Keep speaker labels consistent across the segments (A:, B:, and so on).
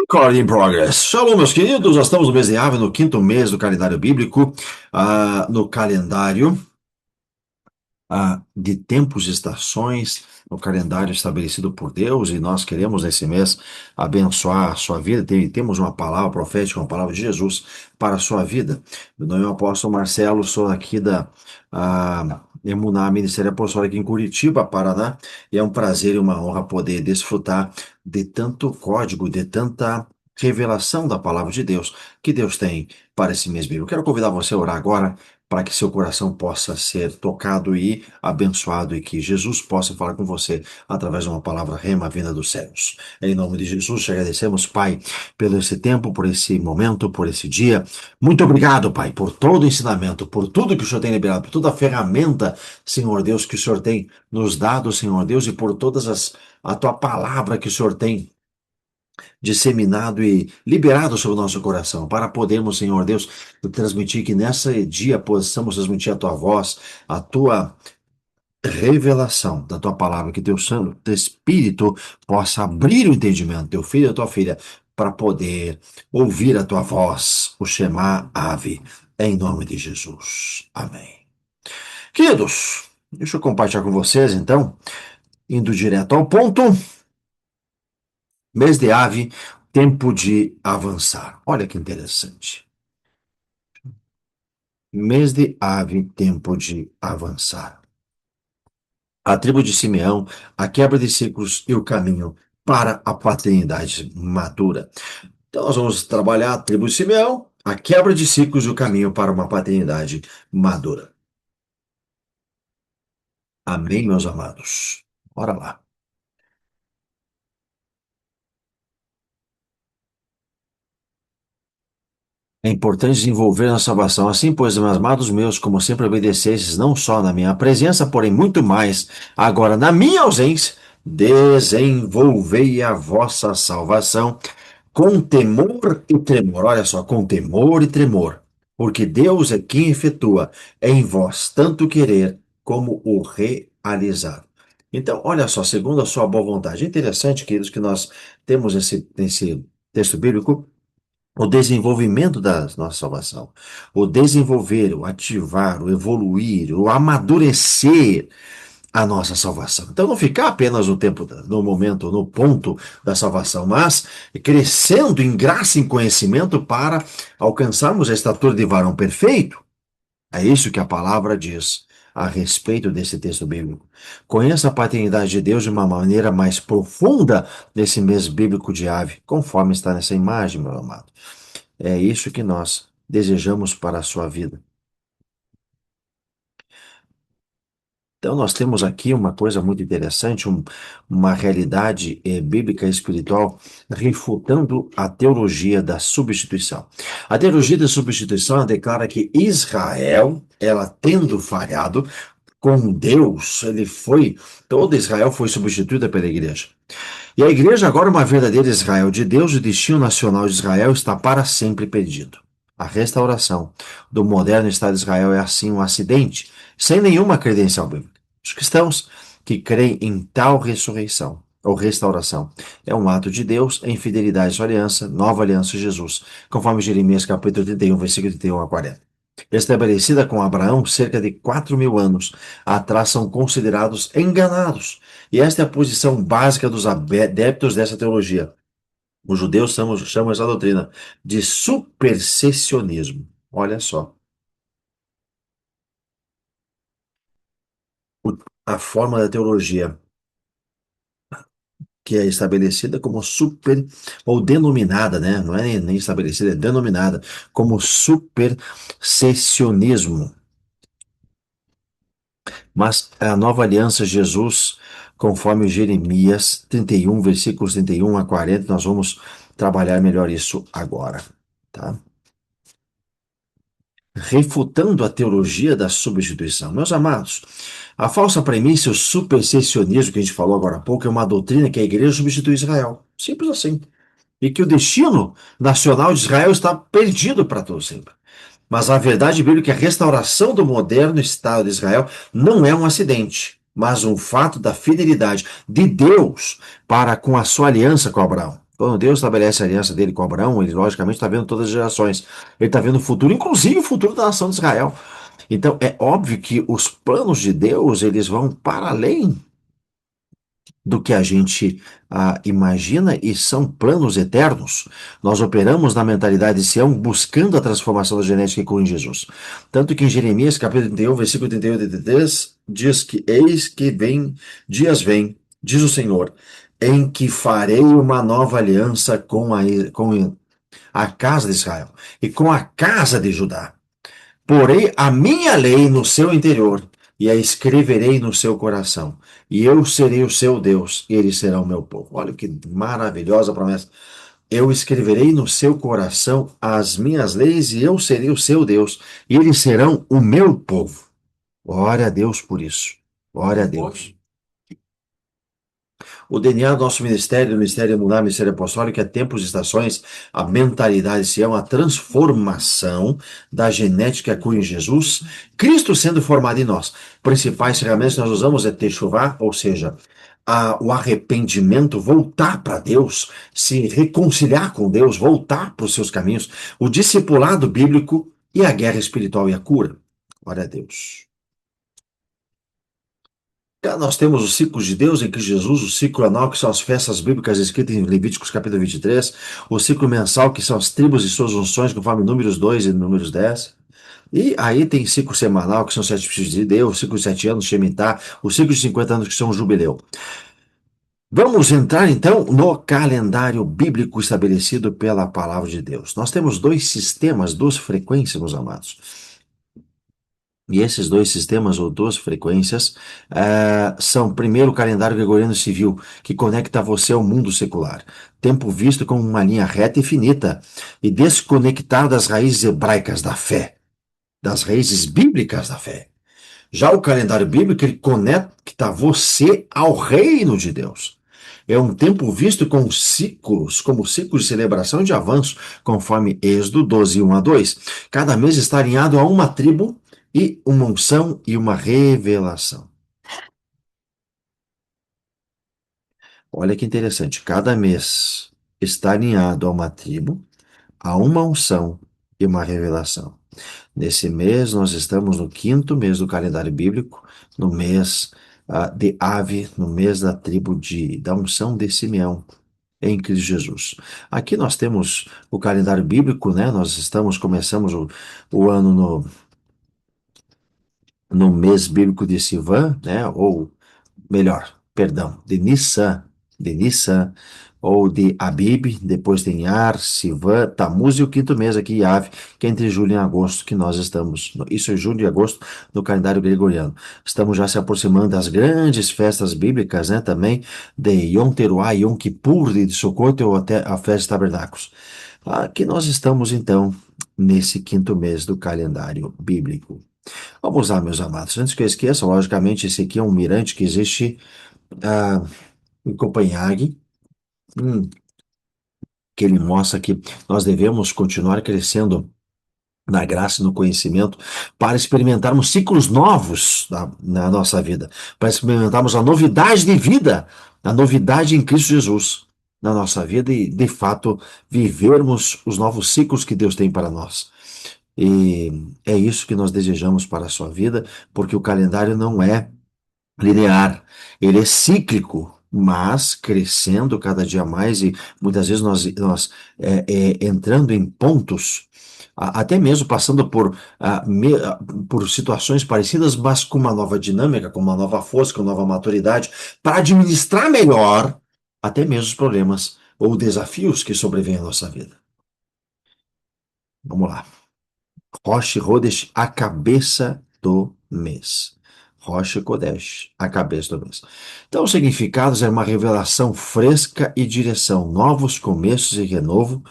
A: Recording in progress. Shalom, meus queridos. Já estamos no mês de Ave, no quinto mês do calendário bíblico, no calendário de tempos e estações, no calendário estabelecido por Deus, e nós queremos nesse mês abençoar a sua vida. Temos uma palavra profética, uma palavra de Jesus para a sua vida. Meu nome é o apóstolo Marcelo, sou aqui da Emuná Ministério Apostólico aqui em Curitiba, Paraná, e é um prazer e uma honra poder desfrutar de tanto código, de tanta revelação da palavra de Deus que Deus tem para esse mês bíblico. Quero convidar você a orar agora para que seu coração possa ser tocado e abençoado e que Jesus possa falar com você através de uma palavra rema vinda dos céus. Em nome de Jesus, te agradecemos, Pai, pelo esse tempo, por esse momento, por esse dia. Muito obrigado, Pai, por todo o ensinamento, por tudo que o Senhor tem liberado, por toda a ferramenta, Senhor Deus, que o Senhor tem nos dado, Senhor Deus, e por a tua palavra que o Senhor tem disseminado e liberado sobre o nosso coração, para podermos, Senhor Deus, transmitir que nesse dia possamos transmitir a tua voz, a tua revelação da tua palavra, que teu Santo teu Espírito possa abrir o entendimento, teu filho e a tua filha, para poder ouvir a tua voz, o Shema Ave, em nome de Jesus. Amém. Queridos, deixa eu compartilhar com vocês, então, indo direto ao ponto. Mês de Ave, tempo de avançar. Olha que interessante. Mês de Ave, tempo de avançar. A tribo de Simeão, a quebra de ciclos e o caminho para a paternidade madura. Então, nós vamos trabalhar a tribo de Simeão, a quebra de ciclos e o caminho para uma paternidade madura. Amém, meus amados? Bora lá. É importante desenvolver a salvação. Assim, pois, meus amados meus, como sempre obedecestes, não só na minha presença, porém muito mais, agora na minha ausência, desenvolvei a vossa salvação com temor e tremor. Olha só, com temor e tremor, porque Deus é quem efetua em vós tanto querer como o realizar. Então, olha só, segundo a sua boa vontade. É interessante, queridos, que nós temos nesse texto bíblico o desenvolvimento da nossa salvação, o desenvolver, o ativar, o evoluir, o amadurecer a nossa salvação. Então não ficar apenas no tempo, no momento, no ponto da salvação, mas crescendo em graça e em conhecimento para alcançarmos a estatura de varão perfeito. É isso que a palavra diz a respeito desse texto bíblico. Conheça a paternidade de Deus de uma maneira mais profunda nesse mês bíblico de Ave, conforme está nessa imagem, meu amado. É isso que nós desejamos para a sua vida. Então, nós temos aqui uma coisa muito interessante, uma realidade bíblica e espiritual refutando a teologia da substituição. A teologia da substituição declara que Israel, ela tendo falhado com Deus, toda Israel foi substituída pela igreja. E a igreja agora é uma verdadeira Israel de Deus, o destino nacional de Israel está para sempre perdido. A restauração do moderno Estado de Israel é assim um acidente, sem nenhuma credencial bíblica. Os cristãos que creem em tal ressurreição ou restauração é um ato de Deus em fidelidade à sua aliança, nova aliança de Jesus, conforme Jeremias capítulo 31, versículo 31 a 40. Estabelecida com Abraão cerca de 4.000 anos atrás, são considerados enganados. E esta é a posição básica dos adeptos dessa teologia. Os judeus chamam essa doutrina de supersessionismo. Olha só. A forma da teologia que é estabelecida como ou denominada, né? Não é nem estabelecida, é denominada como supersessionismo. Mas a nova aliança, Jesus, conforme Jeremias 31, versículos 31 a 40, nós vamos trabalhar melhor isso agora, tá? Refutando a teologia da substituição. Meus amados, a falsa premissa, o supersessionismo que a gente falou agora há pouco, é uma doutrina que a igreja substitui Israel. Simples assim. E que o destino nacional de Israel está perdido para todo sempre. Mas a verdade bíblica é que a restauração do moderno Estado de Israel não é um acidente, mas um fato da fidelidade de Deus para com a sua aliança com Abraão. Quando Deus estabelece a aliança dele com Abraão, ele logicamente está vendo todas as gerações. Ele está vendo o futuro, inclusive o futuro da nação de Israel. Então, é óbvio que os planos de Deus, eles vão para além do que a gente imagina e são planos eternos. Nós operamos na mentalidade de Sião buscando a transformação da genética com Jesus. Tanto que em Jeremias, capítulo 31, versículo 31 e 33, diz que eis que vem, dias vem, diz o Senhor, em que farei uma nova aliança com a casa de Israel e com a casa de Judá. Porei a minha lei no seu interior e a escreverei no seu coração. E eu serei o seu Deus e eles serão o meu povo. Olha que maravilhosa promessa. Eu escreverei no seu coração as minhas leis e eu serei o seu Deus e eles serão o meu povo. Glória a Deus por isso. Glória a Deus. O DNA do nosso ministério, do Ministério Emunar, Ministério Apostólico, é tempos e estações, a mentalidade se é uma transformação da genética com em Jesus, Cristo sendo formado em nós. Principais ferramentas que nós usamos é techuvá, ou seja, o arrependimento, voltar para Deus, se reconciliar com Deus, voltar para os seus caminhos, o discipulado bíblico e a guerra espiritual e a cura. Glória a Deus. Nós temos os ciclos de Deus em Cristo Jesus, o ciclo anual, que são as festas bíblicas escritas em Levíticos capítulo 23, o ciclo mensal, que são as tribos e suas unções, conforme Números 2 e Números 10. E aí tem ciclo semanal, que são 7 tipos de Deus, o ciclo de 7 anos, Shemitah, o ciclo de 50 anos, que são o Jubileu. Vamos entrar então no calendário bíblico estabelecido pela palavra de Deus. Nós temos dois sistemas, duas frequências, meus amados. E esses dois sistemas ou duas frequências são, primeiro, o calendário gregoriano civil, que conecta você ao mundo secular. Tempo visto como uma linha reta e finita, e desconectado das raízes hebraicas da fé, das raízes bíblicas da fé. Já o calendário bíblico, ele conecta você ao reino de Deus. É um tempo visto com ciclos, como ciclos de celebração e de avanço, conforme Êxodo 12, 1 a 2. Cada mês está alinhado a uma tribo e uma unção e uma revelação. Olha que interessante, cada mês está alinhado a uma tribo, a uma unção e uma revelação. Nesse mês, nós estamos no quinto mês do calendário bíblico, no mês de Ave, no mês da tribo da unção de Simeão, em Cristo Jesus. Aqui nós temos o calendário bíblico, né? Começamos o ano no mês bíblico de Sivan, né? Ou melhor, perdão, de Nissan, ou de Abib, depois tem Ar, Sivan, Tammuz e o quinto mês aqui, Yav, que é entre julho e agosto que nós estamos. Isso é julho e agosto no calendário gregoriano. Estamos já se aproximando das grandes festas bíblicas, né, também, de Yom Teruah, Yom Kippur, de Sukkot ou até a festa de tabernáculos. Aqui nós estamos, então, nesse quinto mês do calendário bíblico. Vamos lá, meus amados. Antes que eu esqueça, logicamente, esse aqui é um mirante que existe ah, em Copenhague, que ele mostra que nós devemos continuar crescendo na graça e no conhecimento para experimentarmos ciclos novos na nossa vida, para experimentarmos a novidade de vida, a novidade em Cristo Jesus na nossa vida e, de fato, vivermos os novos ciclos que Deus tem para nós. E é isso que nós desejamos para a sua vida, porque o calendário não é linear, ele é cíclico, mas crescendo cada dia mais e muitas vezes nós entrando em pontos, até mesmo passando por situações parecidas, mas com uma nova dinâmica, com uma nova força, com uma nova maturidade, para administrar melhor até mesmo os problemas ou desafios que sobrevêm à nossa vida. Vamos lá. Rosh Hodesh, a cabeça do mês. Rosh Kodesh, a cabeça do mês. Então, os significados é uma revelação fresca e direção, novos começos e renovo.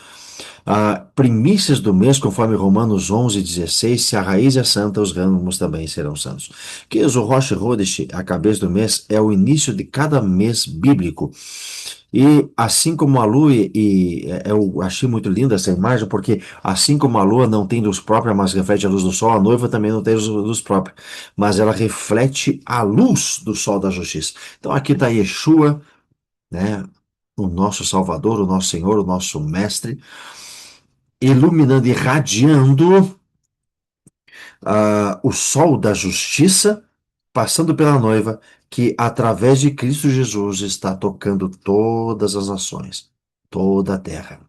A: Primícias do mês, conforme Romanos 11:16, se a raiz é santa, os ramos também serão santos. Que o Rosh Hodesh, a cabeça do mês, é o início de cada mês bíblico. E assim como a lua, eu achei muito linda essa imagem, porque assim como a lua não tem luz própria, mas reflete a luz do sol, a noiva também não tem luz própria, mas ela reflete a luz do sol da justiça. Então aqui está Yeshua, né? o nosso Salvador, o nosso Senhor, o nosso Mestre, iluminando e irradiando o sol da justiça, passando pela noiva, que através de Cristo Jesus está tocando todas as nações, toda a terra.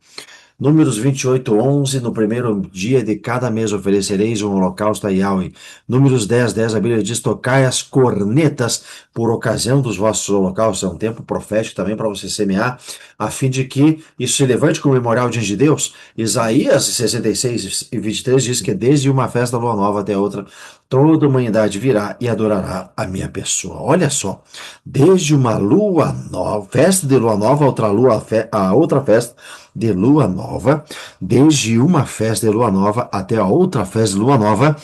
A: Números 28, 11, no primeiro dia de cada mês oferecereis um holocausto a Yahweh. Números 10, 10, a Bíblia diz, tocai as cornetas por ocasião dos vossos holocaustos. É um tempo profético também para você semear, a fim de que isso se levante como memorial diante de Deus. Isaías 66 e 23 diz que desde uma festa da lua nova até outra, toda a humanidade virá e adorará a minha pessoa. Olha só, desde uma lua nova, festa de lua nova, a outra festa de lua nova, desde uma festa de lua nova até a outra festa de lua nova,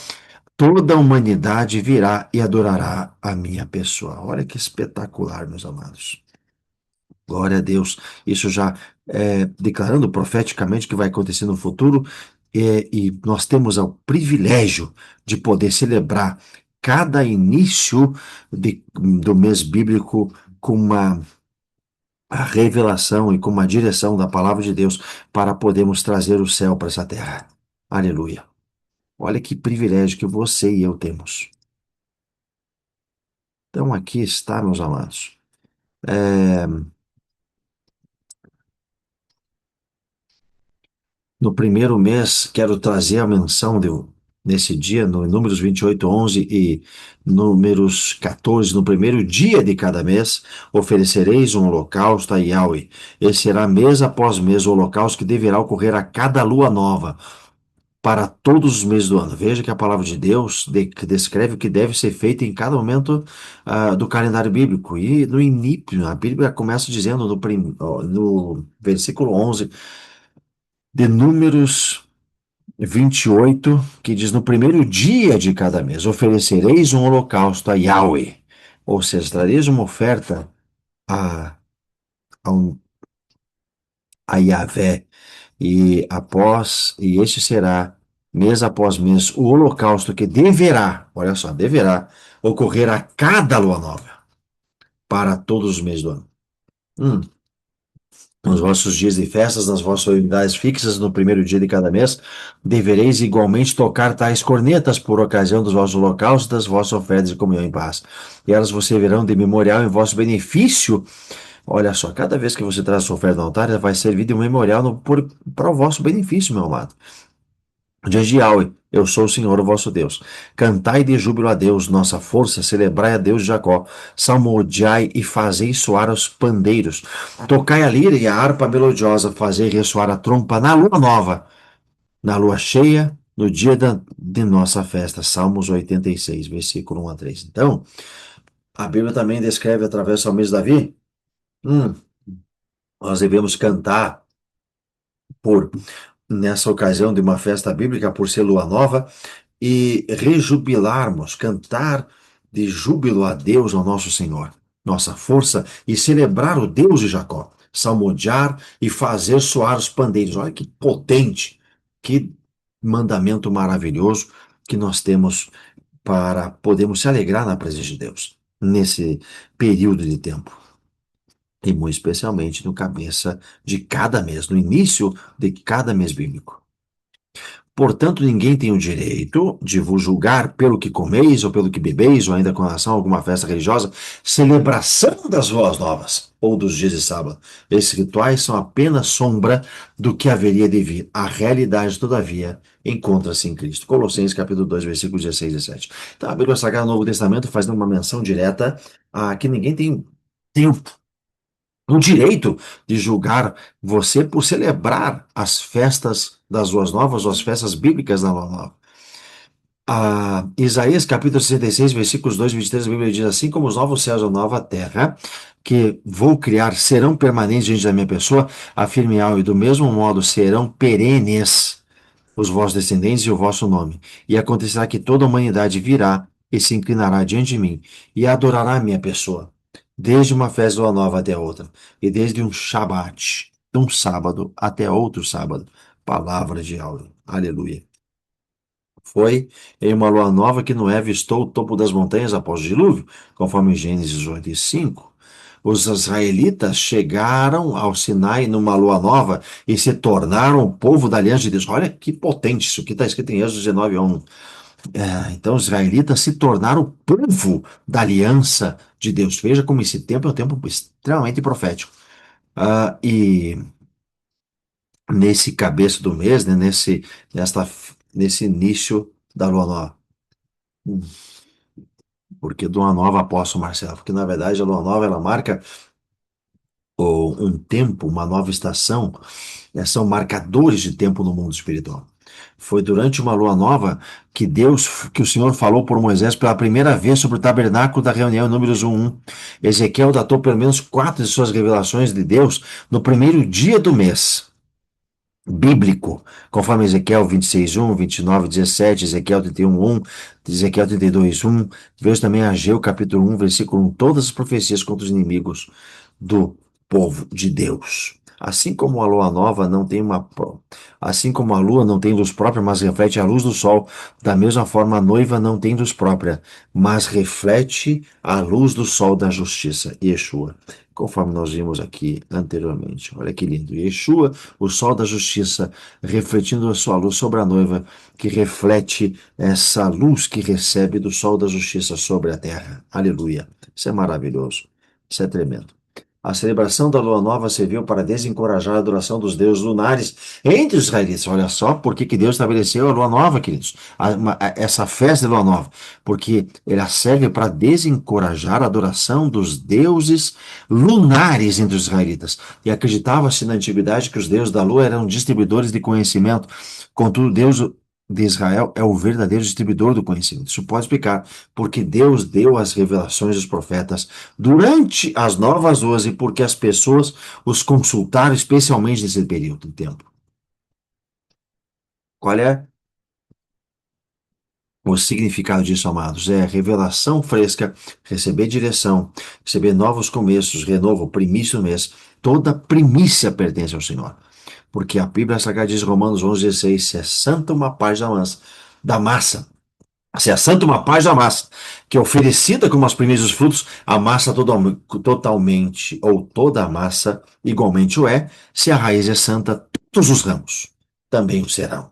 A: toda a humanidade virá e adorará a minha pessoa. Olha que espetacular, meus amados. Glória a Deus. Isso já declarando profeticamente que vai acontecer no futuro, e nós temos o privilégio de poder celebrar cada início do mês bíblico com uma a revelação e com uma direção da palavra de Deus para podermos trazer o céu para essa terra. Aleluia. Olha que privilégio que você e eu temos. Então aqui está, meus amados. É, no primeiro mês, quero trazer a menção nesse dia, no Números 28, 11 e Números 14, no primeiro dia de cada mês, oferecereis um holocausto a Yahweh. Esse será mês após mês o holocausto que deverá ocorrer a cada lua nova, para todos os meses do ano. Veja que a palavra de Deus descreve o que deve ser feito em cada momento do calendário bíblico. E no início, a Bíblia começa dizendo no versículo 11 de Números 28, que diz: no primeiro dia de cada mês oferecereis um holocausto a Yahweh. Ou seja, trareis uma oferta a, a, a Yahvé. E este será, mês após mês, o holocausto que deverá, olha só, deverá ocorrer a cada lua nova, para todos os meses do ano. Hum. Nos vossos dias de festas, nas vossas solenidades fixas, no primeiro dia de cada mês, devereis igualmente tocar tais cornetas por ocasião dos vossos holocaustos, das vossas ofertas de comunhão em paz. E elas vos servirão de memorial em vosso benefício. Olha só, cada vez que você traz a sua oferta no altar, ela vai servir de um memorial para o vosso benefício, meu amado. Diante de Yahweh, eu sou o Senhor, o vosso Deus. Cantai de júbilo a Deus, nossa força, celebrai a Deus de Jacó, salmodiai e fazei soar os pandeiros. Tocai a lira e a harpa melodiosa, fazei ressoar a trompa na lua nova, na lua cheia, no dia de nossa festa. Salmos 86, versículo 1 a 3. Então, a Bíblia também descreve através do salmista Davi, hum, nós devemos cantar por nessa ocasião de uma festa bíblica, por ser lua nova, e rejubilarmos, cantar de júbilo a Deus, ao nosso Senhor, nossa força, e celebrar o Deus de Jacó, salmodiar e fazer soar os pandeiros. Olha que potente, que mandamento maravilhoso que nós temos para podermos se alegrar na presença de Deus, nesse período de tempo. E muito especialmente no cabeça de cada mês, no início de cada mês bíblico. Portanto, ninguém tem o direito de vos julgar pelo que comeis, ou pelo que bebeis, ou ainda com relação a alguma festa religiosa, celebração das boas novas, ou dos dias de sábado. Esses rituais são apenas sombra do que haveria de vir. A realidade, todavia, encontra-se em Cristo. Colossenses capítulo 2, versículos 16 e 17. Então, a Bíblia Sagrada do Novo Testamento faz uma menção direta a que ninguém tem o direito de julgar você por celebrar as festas das Luas Novas ou as festas bíblicas da Lua Nova. Isaías capítulo 66, versículos 2 e 23, a Bíblia diz assim: como os novos céus e a nova terra que vou criar serão permanentes diante da minha pessoa, afirme Yahweh, e do mesmo modo serão perenes os vossos descendentes e o vosso nome. E acontecerá que toda a humanidade virá e se inclinará diante de mim e adorará a minha pessoa, desde uma festa de lua nova até outra, e desde um Shabat, um sábado até outro sábado. Palavra de Yahweh. Aleluia. Foi em uma lua nova que Noé avistou o topo das montanhas após o dilúvio, conforme Gênesis 8 e 5. os israelitas chegaram ao Sinai numa lua nova e se tornaram o povo da aliança de Deus. Olha que potente isso que está escrito em Êxodo 19:1. Então, os israelitas se tornaram o povo da aliança de Deus. Veja como esse tempo é um tempo extremamente profético. E nesse cabeço do mês, né, nesse início da lua nova. Porque lua nova, apóstolo Marcelo? Porque na verdade a lua nova ela marca um tempo, uma nova estação, são marcadores de tempo no mundo espiritual. Foi durante uma lua nova que o Senhor falou por Moisés pela primeira vez sobre o tabernáculo da reunião em Números 1:1. Ezequiel datou pelo menos 4 de suas revelações de Deus no primeiro dia do mês bíblico, conforme Ezequiel 26:1, 29:17, Ezequiel 31:1, Ezequiel 32:1. Veja também Ageu capítulo 1, versículo 1, todas as profecias contra os inimigos do povo de Deus. Assim como a lua nova não tem assim como a lua não tem luz própria, mas reflete a luz do sol, da mesma forma a noiva não tem luz própria, mas reflete a luz do sol da justiça, Yeshua, conforme nós vimos aqui anteriormente. Olha que lindo. Yeshua, o sol da justiça, refletindo a sua luz sobre a noiva, que reflete essa luz que recebe do sol da justiça sobre a terra. Aleluia. Isso é maravilhoso. Isso é tremendo. A celebração da lua nova serviu para desencorajar a adoração dos deuses lunares entre os israelitas. Olha só por que Deus estabeleceu a lua nova, queridos. Essa festa de lua nova. Porque ela serve para desencorajar a adoração dos deuses lunares entre os israelitas. E acreditava-se na antiguidade que os deuses da lua eram distribuidores de conhecimento. Contudo, Deus de Israel é o verdadeiro distribuidor do conhecimento. Isso pode explicar porque Deus deu as revelações dos profetas durante as novas luas e porque as pessoas os consultaram especialmente nesse período de tempo. Qual é o significado disso, amados? É revelação fresca, receber direção, receber novos começos, renovo, primícia do mês. Toda primícia pertence ao Senhor. Porque a Bíblia Sagrada diz, Romanos 11:16, se é santa uma paz da massa, se é santa uma paz da massa, que é oferecida como as primícias dos frutos, a massa totalmente, ou toda a massa igualmente o é, se a raiz é santa, todos os ramos também o serão.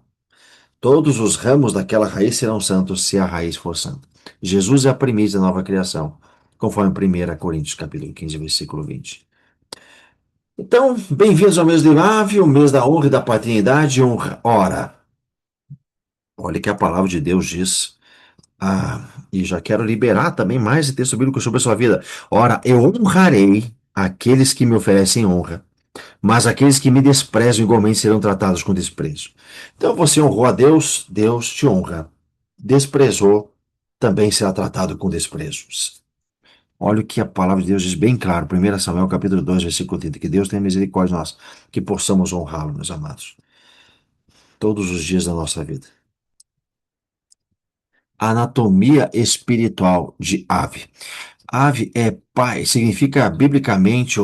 A: Todos os ramos daquela raiz serão santos se a raiz for santa. Jesus é a primícia da nova criação, conforme 1 Coríntios capítulo 15, versículo 20. Então, bem-vindos ao mês de Ave, o mês da honra e da paternidade. Honra. Ora, olha que a palavra de Deus diz. E já quero liberar também mais de texto bíblico sobre a sua vida. Ora, eu honrarei aqueles que me oferecem honra, mas aqueles que me desprezam igualmente serão tratados com desprezo. Então você honrou a Deus, Deus te honra. Desprezou, também será tratado com desprezos. Olha o que a palavra de Deus diz bem claro, 1 Samuel capítulo 2, versículo 30, que Deus tenha misericórdia de nós, que possamos honrá-lo, meus amados, todos os dias da nossa vida. Anatomia espiritual de ave. Ave é pai, significa biblicamente,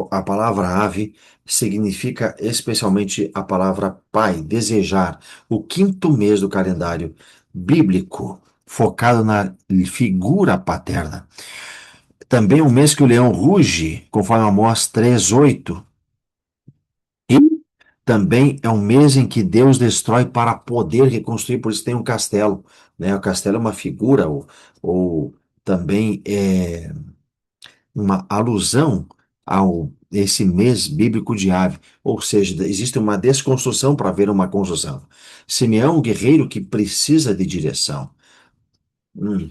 A: a palavra ave significa especialmente a palavra pai, desejar, o quinto mês do calendário bíblico, focado na figura paterna. Também o mês que o leão ruge, conforme Amós 3:8. E também é um mês em que Deus destrói para poder reconstruir, por isso tem um castelo, né? O castelo é uma figura, ou também é uma alusão ao esse mês bíblico de ave, ou seja, existe uma desconstrução para haver uma construção. Simeão, um guerreiro que precisa de direção. Hum.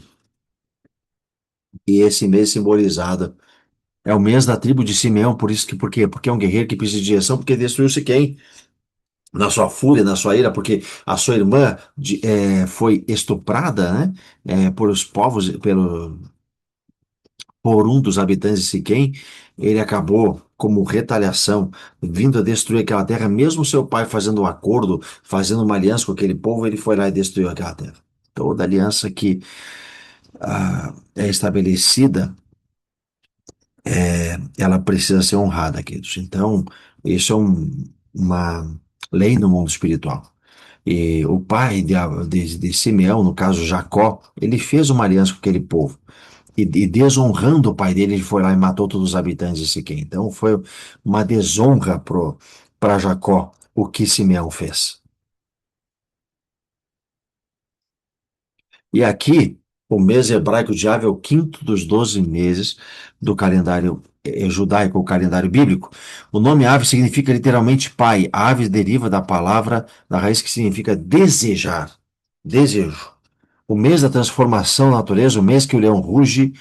A: E esse mês simbolizado é o mês da tribo de Simeão, por quê? Porque é um guerreiro que precisa de direção, porque destruiu-se quem? Na sua fúria, na sua ira, porque a sua irmã foi estuprada, né, por os povos, por um dos habitantes de Siquém, ele acabou, como retaliação, vindo a destruir aquela terra, mesmo seu pai fazendo um acordo, fazendo uma aliança com aquele povo, ele foi lá e destruiu aquela terra. Toda aliança que é estabelecida, ela precisa ser honrada, queridos. Então, isso é uma lei no mundo espiritual. E o pai de Simeão, no caso Jacó, ele fez uma aliança com aquele povo. e desonrando o pai dele, ele foi lá e matou todos os habitantes de Siquém. Então foi uma desonra para Jacó o que Simeão fez. E aqui, o mês hebraico de Av é o quinto dos 12 meses do calendário judaico, o calendário bíblico. O nome Ave significa literalmente pai. Ave deriva da palavra, da raiz que significa desejar, desejo. O mês da transformação da natureza, o mês que o leão ruge,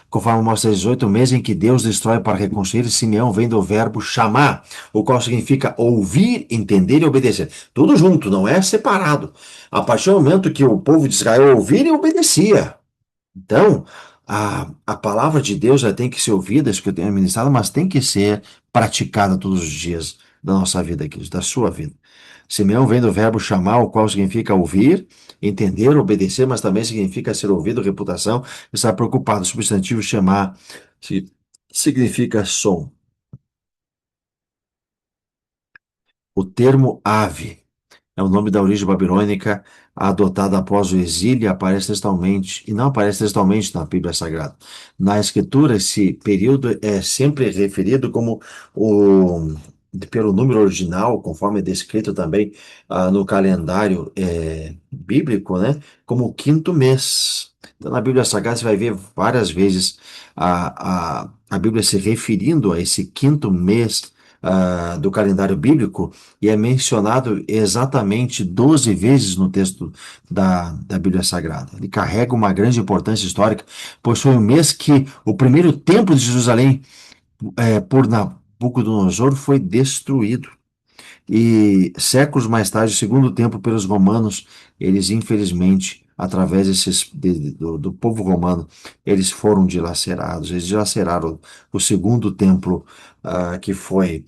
A: conforme mostra 18, o mês em que Deus destrói para reconstruir, Simeão vem do verbo chamar, o qual significa ouvir, entender e obedecer. Tudo junto, não é separado. A partir do momento que o povo de Israel ouvir, ele obedecia. Então, a palavra de Deus já tem que ser ouvida, isso que eu tenho ministrado, mas tem que ser praticada todos os dias da nossa vida aqui, da sua vida. Simeão vem do verbo chamar, o qual significa ouvir, entender, obedecer, mas também significa ser ouvido, reputação, estar preocupado. O substantivo chamar significa som. O termo ave é o nome da origem babilônica adotado após o exílio e aparece textualmente, e não aparece textualmente na Bíblia Sagrada. Na Escritura, esse período é sempre referido como o, pelo número original, conforme é descrito também no calendário bíblico, né, como o quinto mês. Então, na Bíblia Sagrada, você vai ver várias vezes a Bíblia se referindo a esse quinto mês do calendário bíblico, e é mencionado exatamente 12 vezes no texto da Bíblia Sagrada. Ele carrega uma grande importância histórica, pois foi o mês que o primeiro templo de Jerusalém, por Nabucodonosor, foi destruído. E séculos mais tarde, o segundo templo pelos romanos, eles infelizmente, através do povo romano, eles foram dilacerados. Eles dilaceraram o segundo templo que foi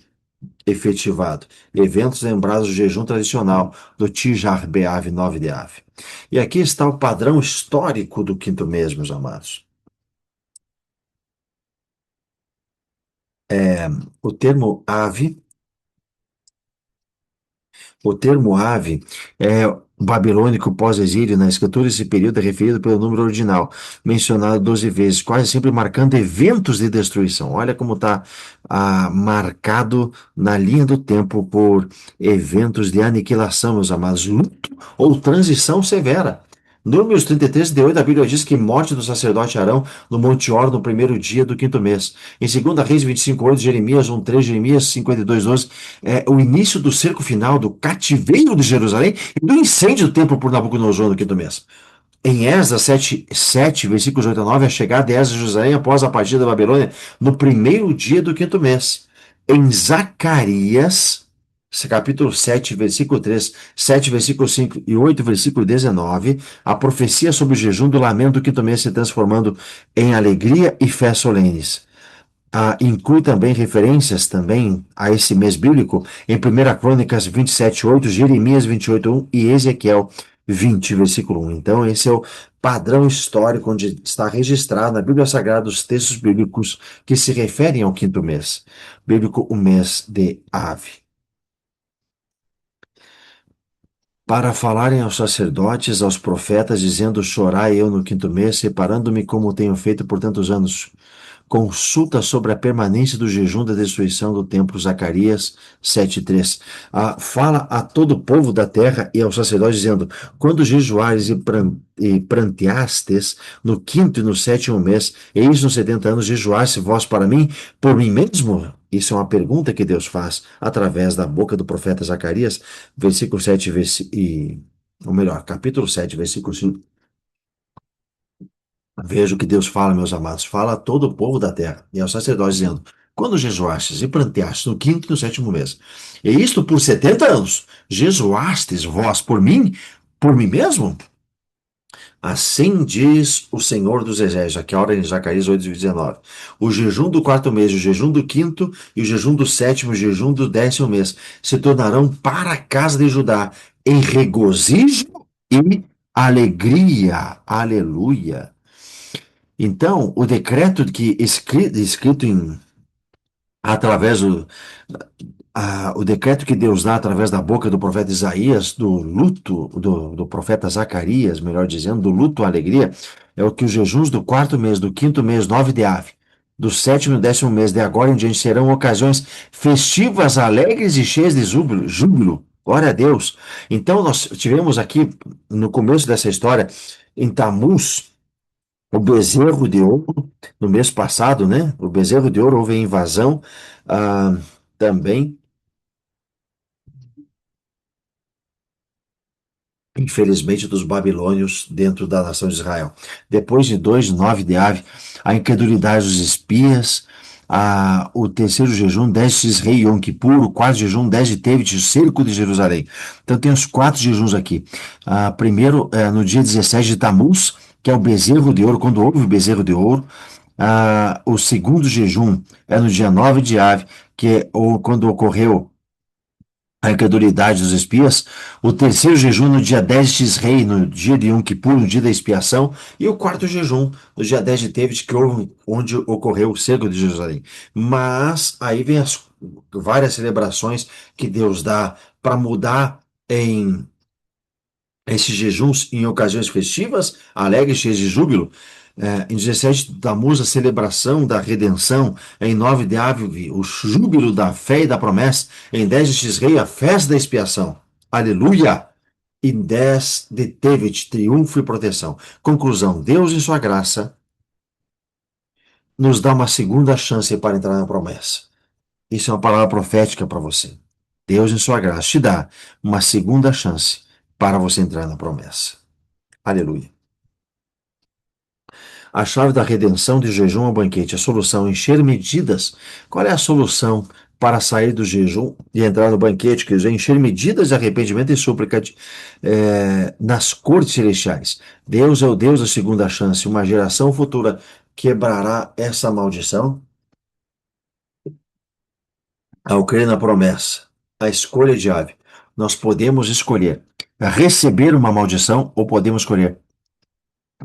A: efetivado. Eventos lembrados do jejum tradicional do Tijar Beav 9 de Ave. E aqui está o padrão histórico do quinto mês, meus amados. O termo ave O termo ave é babilônico pós-exílio na escritura. Esse período é referido pelo número ordinal, mencionado 12 vezes, quase sempre marcando eventos de destruição. Olha como está marcado na linha do tempo por eventos de aniquilação, meus amados, luto ou transição severa. Números 33, de 8, a Bíblia diz que morte do sacerdote Arão no Monte Hor no primeiro dia do quinto mês. Em 2 Reis 25, 8, Jeremias 1, 3, Jeremias 52, 12, o início do cerco final do cativeiro de Jerusalém e do incêndio do templo por Nabucodonosor no quinto mês. Em Esdras 7, versículos 8 a 9, a chegada de Esdras a Jerusalém após a partida da Babilônia no primeiro dia do quinto mês. Em Zacarias, capítulo 7, versículo 3, 7, versículo 5 e 8, versículo 19, a profecia sobre o jejum do lamento do quinto mês se transformando em alegria e fé solenes. Inclui também referências também a esse mês bíblico em 1 Crônicas 27:8, Jeremias 28:1 e Ezequiel 20, versículo 1. Então, esse é o padrão histórico onde está registrado na Bíblia Sagrada os textos bíblicos que se referem ao quinto mês bíblico, o mês de Ave. Para falarem aos sacerdotes, aos profetas, dizendo: chorai eu no quinto mês, separando-me como tenho feito por tantos anos. Consulta sobre a permanência do jejum da destruição do templo, Zacarias 7:3. Fala a todo o povo da terra e aos sacerdotes, dizendo: quando jejuares e pranteastes no quinto e no sétimo mês, eis nos 70 anos, jejuaste vós para mim, por mim mesmo? Isso é uma pergunta que Deus faz através da boca do profeta Zacarias, versículo 7, ou melhor, capítulo 7, versículo 5. Veja o que Deus fala, meus amados. Fala a todo o povo da terra e aos sacerdotes, dizendo: quando jejuastes e planteastes no quinto e no sétimo mês, e isto por 70 anos, jejuastes vós por mim mesmo? Assim diz o Senhor dos Exércitos, aqui a hora em Zacarias 8:19. O jejum do quarto mês, o jejum do quinto e o jejum do sétimo, o jejum do 10º mês se tornarão para a casa de Judá em regozijo e alegria. Aleluia. Então, o decreto que escrito através O decreto que Deus dá através da boca do profeta Isaías, do luto, do profeta Zacarias, melhor dizendo, do luto à alegria, é o que os jejuns do quarto mês, do quinto mês, 9 de Ave, do sétimo e 10º mês de agora em diante serão ocasiões festivas, alegres e cheias de júbilo, júbilo. Glória a Deus. Então, nós tivemos aqui, no começo dessa história, em Tamuz, o bezerro de ouro, no mês passado, né? O bezerro de ouro, houve a invasão, também. Infelizmente, dos babilônios dentro da nação de Israel. Depois de 2, 9 de Ave, a incredulidade dos espias, o terceiro jejum, 10 de Yom Kippur, o quarto jejum, 10 de Tevet, o cerco de Jerusalém. Então tem os quatro jejuns aqui. Primeiro, no dia 17 de Tamuz, que é o bezerro de ouro, quando houve o bezerro de ouro. O segundo jejum é no dia 9 de Ave, que é quando ocorreu a incredulidade dos espias, o terceiro jejum no dia 10 de Tisrei, no dia de Yom Kippur, no dia da expiação, e o quarto jejum no dia 10 de Tevet, onde ocorreu o cerco de Jerusalém. Mas aí vem as várias celebrações que Deus dá para mudar em esses jejuns em ocasiões festivas, alegres, cheios de júbilo. Em 17 Tammuz, a celebração da redenção. Em 9 de Aviv, o júbilo da fé e da promessa. Em 10 de Tisrei, a festa da expiação. Aleluia! Em 10 de Tevet, triunfo e proteção. Conclusão: Deus, em sua graça, nos dá uma segunda chance para entrar na promessa. Isso é uma palavra profética para você. Deus, em sua graça, te dá uma segunda chance para você entrar na promessa. Aleluia. A chave da redenção de jejum ao banquete. A solução, encher medidas. Qual é a solução para sair do jejum e entrar no banquete? Quer dizer, encher medidas de arrependimento e súplica nas cortes celestiais. Deus é o Deus da segunda chance. Uma geração futura quebrará essa maldição ao crer na promessa. A escolha de Ave. Nós podemos escolher receber uma maldição ou podemos escolher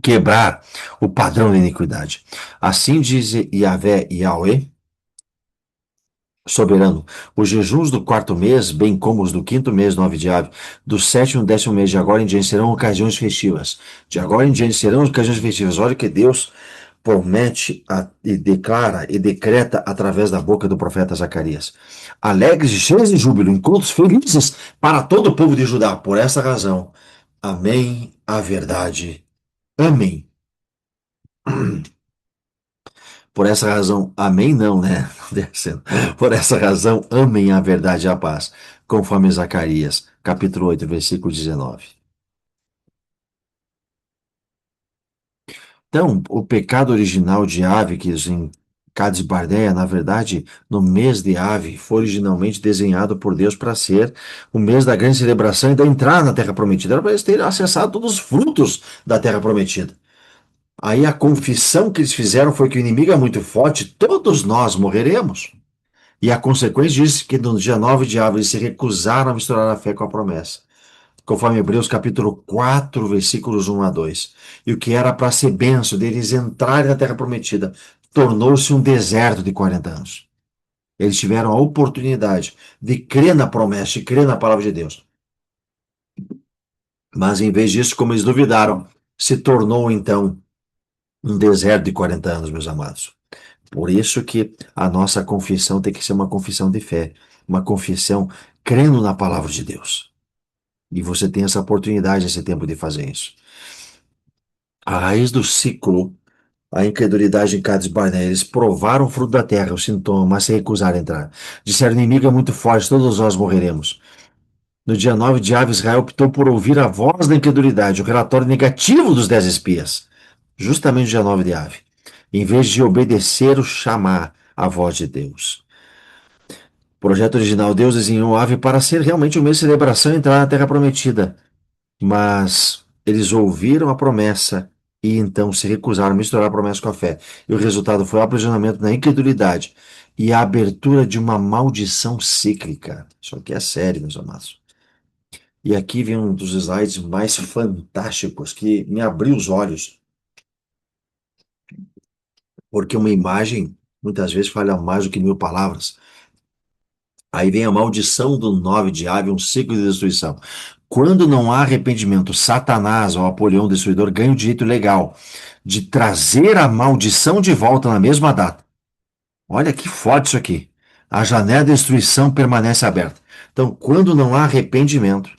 A: quebrar o padrão da iniquidade. Assim diz Yahvé e Yahweh, soberano, os jejuns do quarto mês, bem como os do quinto mês, 9 de Ave, do sétimo e 10º mês de agora em diante serão ocasiões festivas. De agora em diante serão ocasiões festivas. Olha o que Deus promete e declara e decreta através da boca do profeta Zacarias. Alegres e cheios de júbilo, encontros felizes para todo o povo de Judá. Por essa razão, amém a verdade. Amém. Por essa razão, amém não, né? Descendo. Por essa razão, amem a verdade e a paz, conforme Zacarias, capítulo 8, versículo 19. Então, o pecado original de Ave, que em Cades Barneia, na verdade, no mês de Ave, foi originalmente desenhado por Deus para ser o mês da grande celebração e da entrada na Terra Prometida. Era para eles terem acessado todos os frutos da Terra Prometida. Aí a confissão que eles fizeram foi que o inimigo é muito forte, todos nós morreremos. E a consequência disso é que no dia 9 de Ave eles se recusaram a misturar a fé com a promessa. Conforme Hebreus capítulo 4, versículos 1 a 2. E o que era para ser benção deles entrarem na terra prometida, tornou-se um deserto de 40 anos. Eles tiveram a oportunidade de crer na promessa, de crer na palavra de Deus. Mas em vez disso, como eles duvidaram, se tornou então um deserto de 40 anos, meus amados. Por isso que a nossa confissão tem que ser uma confissão de fé, uma confissão crendo na palavra de Deus. E você tem essa oportunidade, esse tempo de fazer isso. A raiz do ciclo, a incredulidade em Cades Barnea, eles provaram o fruto da terra, o sintoma, mas se recusaram a entrar. Disseram, o inimigo é muito forte, todos nós morreremos. No dia 9 de Ave, Israel optou por ouvir a voz da incredulidade, o relatório negativo dos 10 espias. Justamente no dia 9 de Ave. Em vez de obedecer o chamar a voz de Deus. O projeto original, Deus desenhou a ave para ser realmente um mês de celebração e entrar na Terra Prometida. Mas eles ouviram a promessa e então se recusaram a misturar a promessa com a fé. E o resultado foi o aprisionamento na incredulidade e a abertura de uma maldição cíclica. Isso aqui é sério, meus amados. E aqui vem um dos slides mais fantásticos que me abriu os olhos, porque uma imagem muitas vezes fala mais do que 1000 palavras. Aí vem a maldição do 9 de Ave, um ciclo de destruição. Quando não há arrependimento, Satanás, ou Apolião Destruidor, ganha o direito legal de trazer a maldição de volta na mesma data. Olha que forte isso aqui. A janela da destruição permanece aberta. Então, quando não há arrependimento,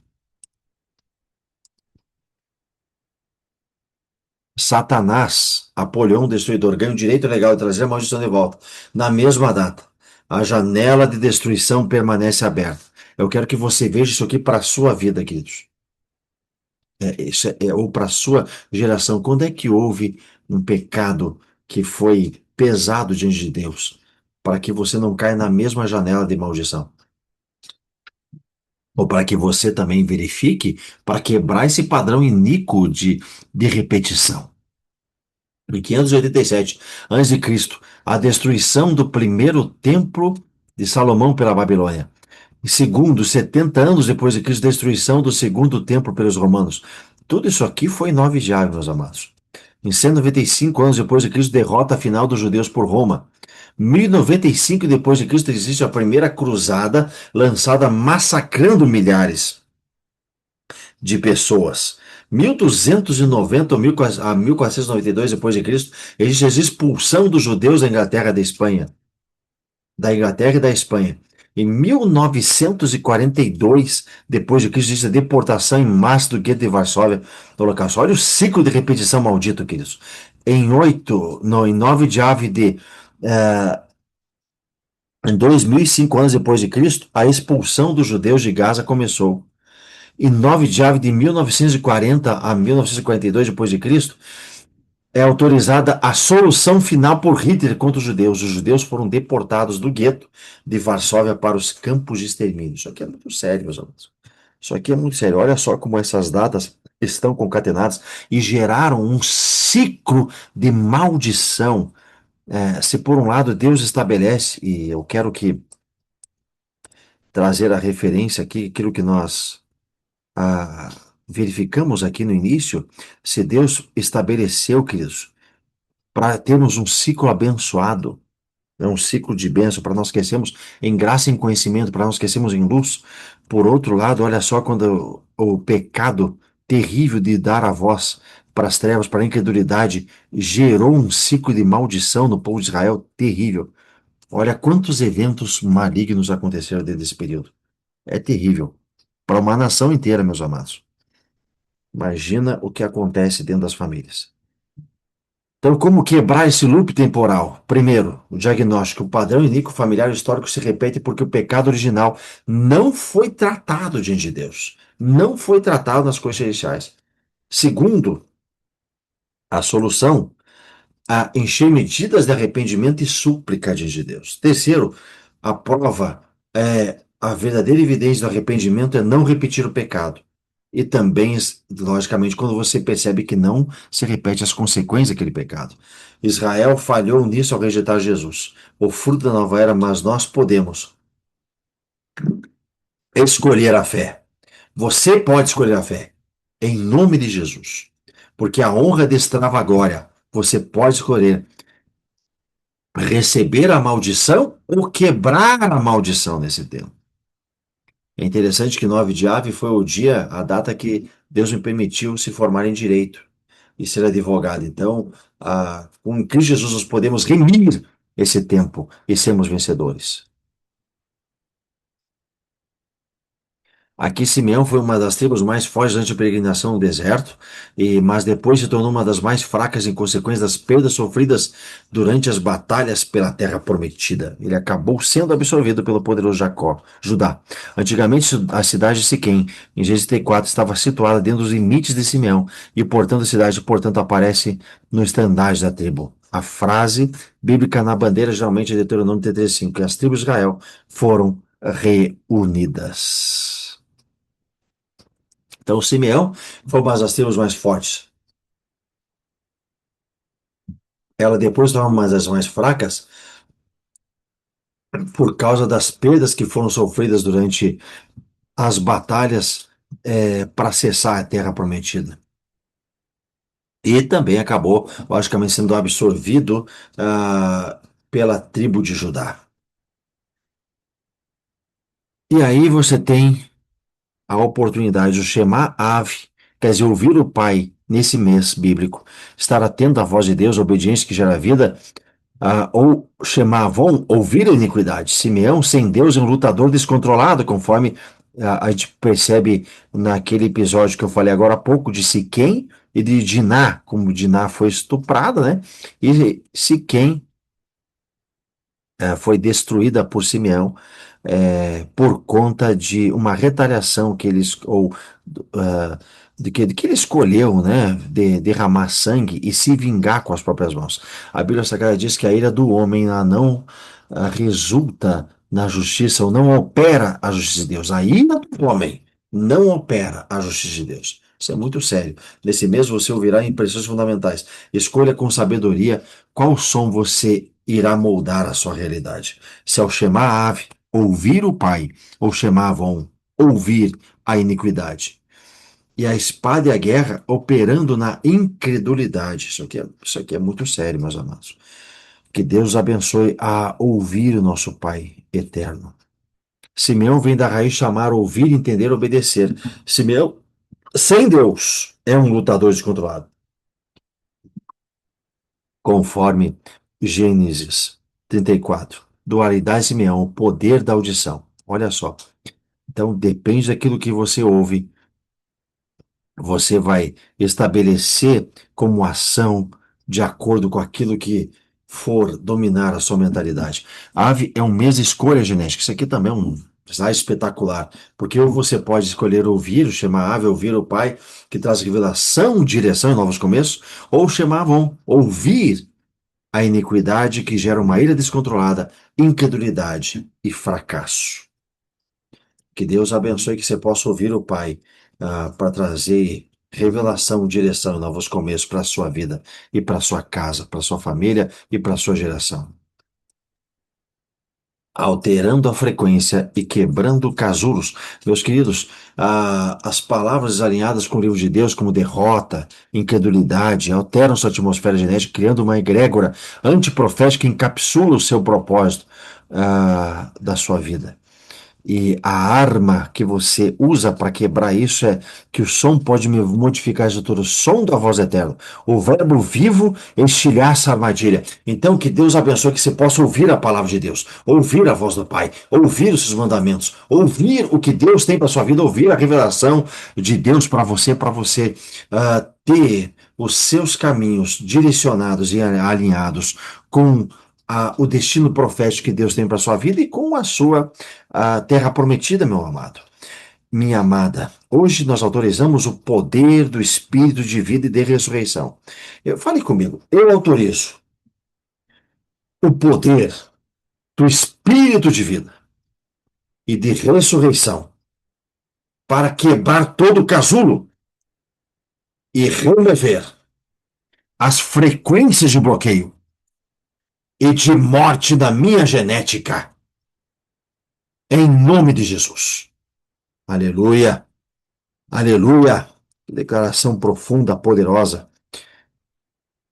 A: Satanás, Apolião Destruidor, ganha o direito legal de trazer a maldição de volta na mesma data. A janela de destruição permanece aberta. Eu quero que você veja isso aqui para a sua vida, queridos. Ou para a sua geração. Quando é que houve um pecado que foi pesado diante de Deus? Para que você não caia na mesma janela de maldição. Ou para que você também verifique, para quebrar esse padrão iníquo de repetição. Em 587 a.C., a destruição do primeiro templo de Salomão pela Babilônia. E segundo, 70 anos depois de Cristo, destruição do segundo templo pelos romanos. Tudo isso aqui foi 9 de Aves, meus amados. Em 195 anos depois de Cristo, derrota final dos judeus por Roma. 1095 depois de Cristo existe a primeira cruzada lançada massacrando milhares de pessoas. 1290 a 1492 depois de Cristo existe a expulsão dos judeus da Inglaterra e da Espanha. Em 1942, depois de Cristo, existe a deportação em massa do gueto de Varsóvia, do Holocausto. Olha o ciclo de repetição maldito, queridos. Em 9 de ave eh, em 2005 anos depois de Cristo, a expulsão dos judeus de Gaza começou. Em 9 de ave de 1940 a 1942 depois de Cristo, é autorizada a solução final por Hitler contra os judeus. Os judeus foram deportados do gueto de Varsóvia para os campos de extermínio. Isso aqui é muito sério, meus amigos. Isso aqui é muito sério. Olha só como essas datas estão concatenadas e geraram um ciclo de maldição. Se por um lado Deus estabelece, e eu quero que trazer a referência aqui, aquilo que nós ah, verificamos aqui no início, se Deus estabeleceu, queridos, para termos um ciclo abençoado, um ciclo de bênção, para nós crescermos em graça e em conhecimento, para nós crescermos em luz. Por outro lado, olha só quando o pecado terrível de dar a voz para as trevas, para a incredulidade, gerou um ciclo de maldição no povo de Israel terrível. Olha quantos eventos malignos aconteceram dentro desse período. É terrível. Para uma nação inteira, meus amados. Imagina o que acontece dentro das famílias. Então, como quebrar esse loop temporal? Primeiro, o diagnóstico. O padrão iníquo familiar histórico se repete porque o pecado original não foi tratado diante de Deus. Não foi tratado nas coisas celestiais. Segundo, a solução a encher medidas de arrependimento e súplica diante de Deus. Terceiro, a prova a verdadeira evidência do arrependimento é não repetir o pecado. E também, logicamente, quando você percebe que não se repete as consequências daquele pecado. Israel falhou nisso ao rejeitar Jesus, o fruto da nova era, mas nós podemos escolher a fé. Você pode escolher a fé, em nome de Jesus. Porque a honra destrava a glória. Você pode escolher receber a maldição ou quebrar a maldição nesse tempo. É interessante que 9 de Ave foi o dia, a data que Deus me permitiu se formar em direito e ser advogado. Então, com Cristo Jesus, nós podemos remir esse tempo e sermos vencedores. Aqui Simeão foi uma das tribos mais fortes durante a peregrinação no deserto, mas depois se tornou uma das mais fracas em consequência das perdas sofridas durante as batalhas pela terra prometida. Ele acabou sendo absorvido pelo poderoso Judá. Antigamente a cidade de Siquém, em Gênesis 34, estava situada dentro dos limites de Simeão, e portanto a cidade, portanto, aparece no estandarte da tribo. A frase bíblica na bandeira geralmente é Deuteronômio 35, que as tribos de Israel foram reunidas. Então, Simeão foi uma das tribos mais fortes. Ela depois tornou uma das mais fracas por causa das perdas que foram sofridas durante as batalhas para acessar a Terra Prometida. E também acabou, logicamente, sendo absorvido pela tribo de Judá. E aí você tem a oportunidade de chamar ave, quer dizer, ouvir o Pai nesse mês bíblico, estar atento à voz de Deus, obediência que gera vida, ou chamavam ouvir a iniquidade. Simeão, sem Deus, é um lutador descontrolado, conforme a gente percebe naquele episódio que eu falei agora há pouco, de Siquém e de Diná, como Diná foi estuprada, né? E Siquém foi destruída por Simeão por conta de uma retaliação que eles, ou ah, de que ele escolheu, né, derramar sangue e se vingar com as próprias mãos. A Bíblia Sagrada diz que a ira do homem ela não resulta na justiça ou não opera a justiça de Deus. A ira do homem não opera a justiça de Deus. Isso é muito sério. Nesse mês você ouvirá impressões fundamentais. Escolha com sabedoria qual som você irá moldar a sua realidade. Se ao chamar a ave, ouvir o pai, ou chamavam ouvir a iniquidade. E a espada e a guerra operando na incredulidade. Isso aqui é muito sério, meus amados. Que Deus os abençoe a ouvir o nosso Pai eterno. Simeão vem da raiz chamar, ouvir, entender, obedecer. Simeão, sem Deus, é um lutador descontrolado, conforme Gênesis 34. Dualidade Simeão, o poder da audição. Olha só. Então, depende daquilo que você ouve, você vai estabelecer como ação de acordo com aquilo que for dominar a sua mentalidade. Ave é um mês de escolha genética. Isso aqui também é um design espetacular, porque ou você pode escolher ouvir, chamar ave, ouvir o Pai, que traz revelação, direção e novos começos, ou chamavam ouvir a iniquidade que gera uma ira descontrolada, incredulidade e fracasso. Que Deus abençoe que você possa ouvir o Pai para trazer revelação, direção e novos começos para a sua vida e para a sua casa, para a sua família e para a sua geração. Alterando a frequência e quebrando casulos. Meus queridos, as palavras alinhadas com o livro de Deus, como derrota, incredulidade, alteram sua atmosfera genética, criando uma egrégora antiprofética que encapsula o seu propósito da sua vida. E a arma que você usa para quebrar isso é que o som pode me modificar a estrutura. O som da voz eterna. O verbo vivo estilhaça a armadilha. Então, que Deus abençoe que você possa ouvir a palavra de Deus, ouvir a voz do Pai, ouvir os seus mandamentos, ouvir o que Deus tem para sua vida, ouvir a revelação de Deus para você ter os seus caminhos direcionados e alinhados com o destino profético que Deus tem para sua vida e com a sua terra prometida, meu amado. Minha amada, hoje nós autorizamos o poder do Espírito de vida e de ressurreição. Fale comigo, eu autorizo o poder do Espírito de vida e de ressurreição para quebrar todo o casulo e remover as frequências de bloqueio e de morte da minha genética, em nome de Jesus. Aleluia. Aleluia! Declaração profunda, poderosa.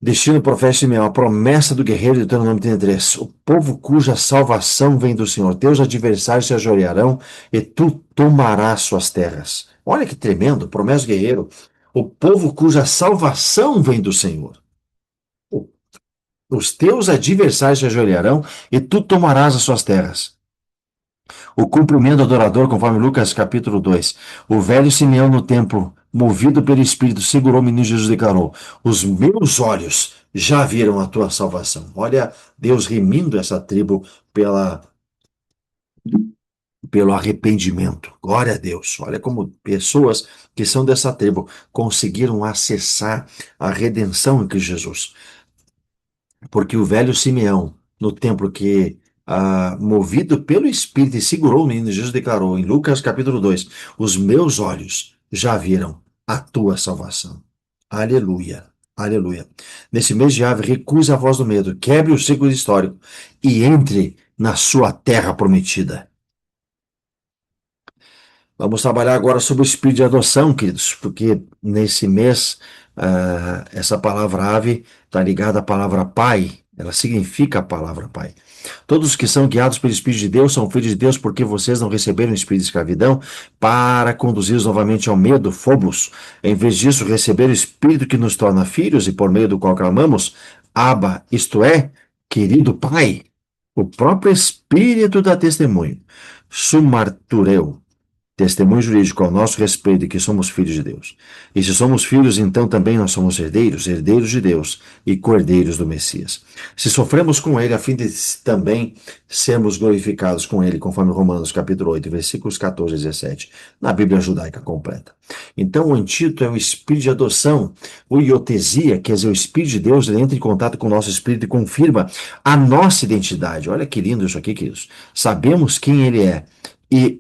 A: Destino profético de Simeão, a promessa do guerreiro de Deuteronômio 33. O povo cuja salvação vem do Senhor. Teus adversários se ajoelharão e tu tomarás suas terras. Olha que tremendo, promessa do guerreiro. O povo cuja salvação vem do Senhor. O- Os teus adversários se ajoelharão e tu tomarás as suas terras. O cumprimento adorador, conforme Lucas capítulo 2. O velho Simeão no templo, movido pelo Espírito, segurou o menino Jesus e declarou: Os meus olhos já viram a tua salvação. Olha, Deus remindo essa tribo pelo arrependimento. Glória a Deus. Olha como pessoas que são dessa tribo conseguiram acessar a redenção em Cristo Jesus. Porque o velho Simeão, no templo que, movido pelo Espírito e segurou o menino, Jesus declarou em Lucas capítulo 2, os meus olhos já viram a tua salvação. Aleluia, aleluia. Nesse mês de ave, recuse a voz do medo, quebre o ciclo histórico e entre na sua terra prometida. Vamos trabalhar agora sobre o espírito de adoção, queridos, porque nesse mês, essa palavra ave está ligada à palavra pai. Ela significa a palavra Pai. Todos os que são guiados pelo Espírito de Deus são filhos de Deus, porque vocês não receberam o espírito de escravidão para conduzi-los novamente ao medo, Phobos. Em vez disso, receberam o Espírito que nos torna filhos e por meio do qual clamamos, Abba, isto é, querido Pai. O próprio Espírito dá testemunho. Sumartureu. Testemunho jurídico ao nosso respeito de que somos filhos de Deus. E se somos filhos, então também nós somos herdeiros, herdeiros de Deus e cordeiros do Messias. Se sofremos com ele, a fim de também sermos glorificados com ele, conforme Romanos capítulo 8, versículos 14 e 17, na Bíblia judaica completa. Então o antídoto é o espírito de adoção, o iotesia, quer dizer, o espírito de Deus, ele entra em contato com o nosso espírito e confirma a nossa identidade. Olha que lindo isso aqui, queridos. Sabemos quem ele é. E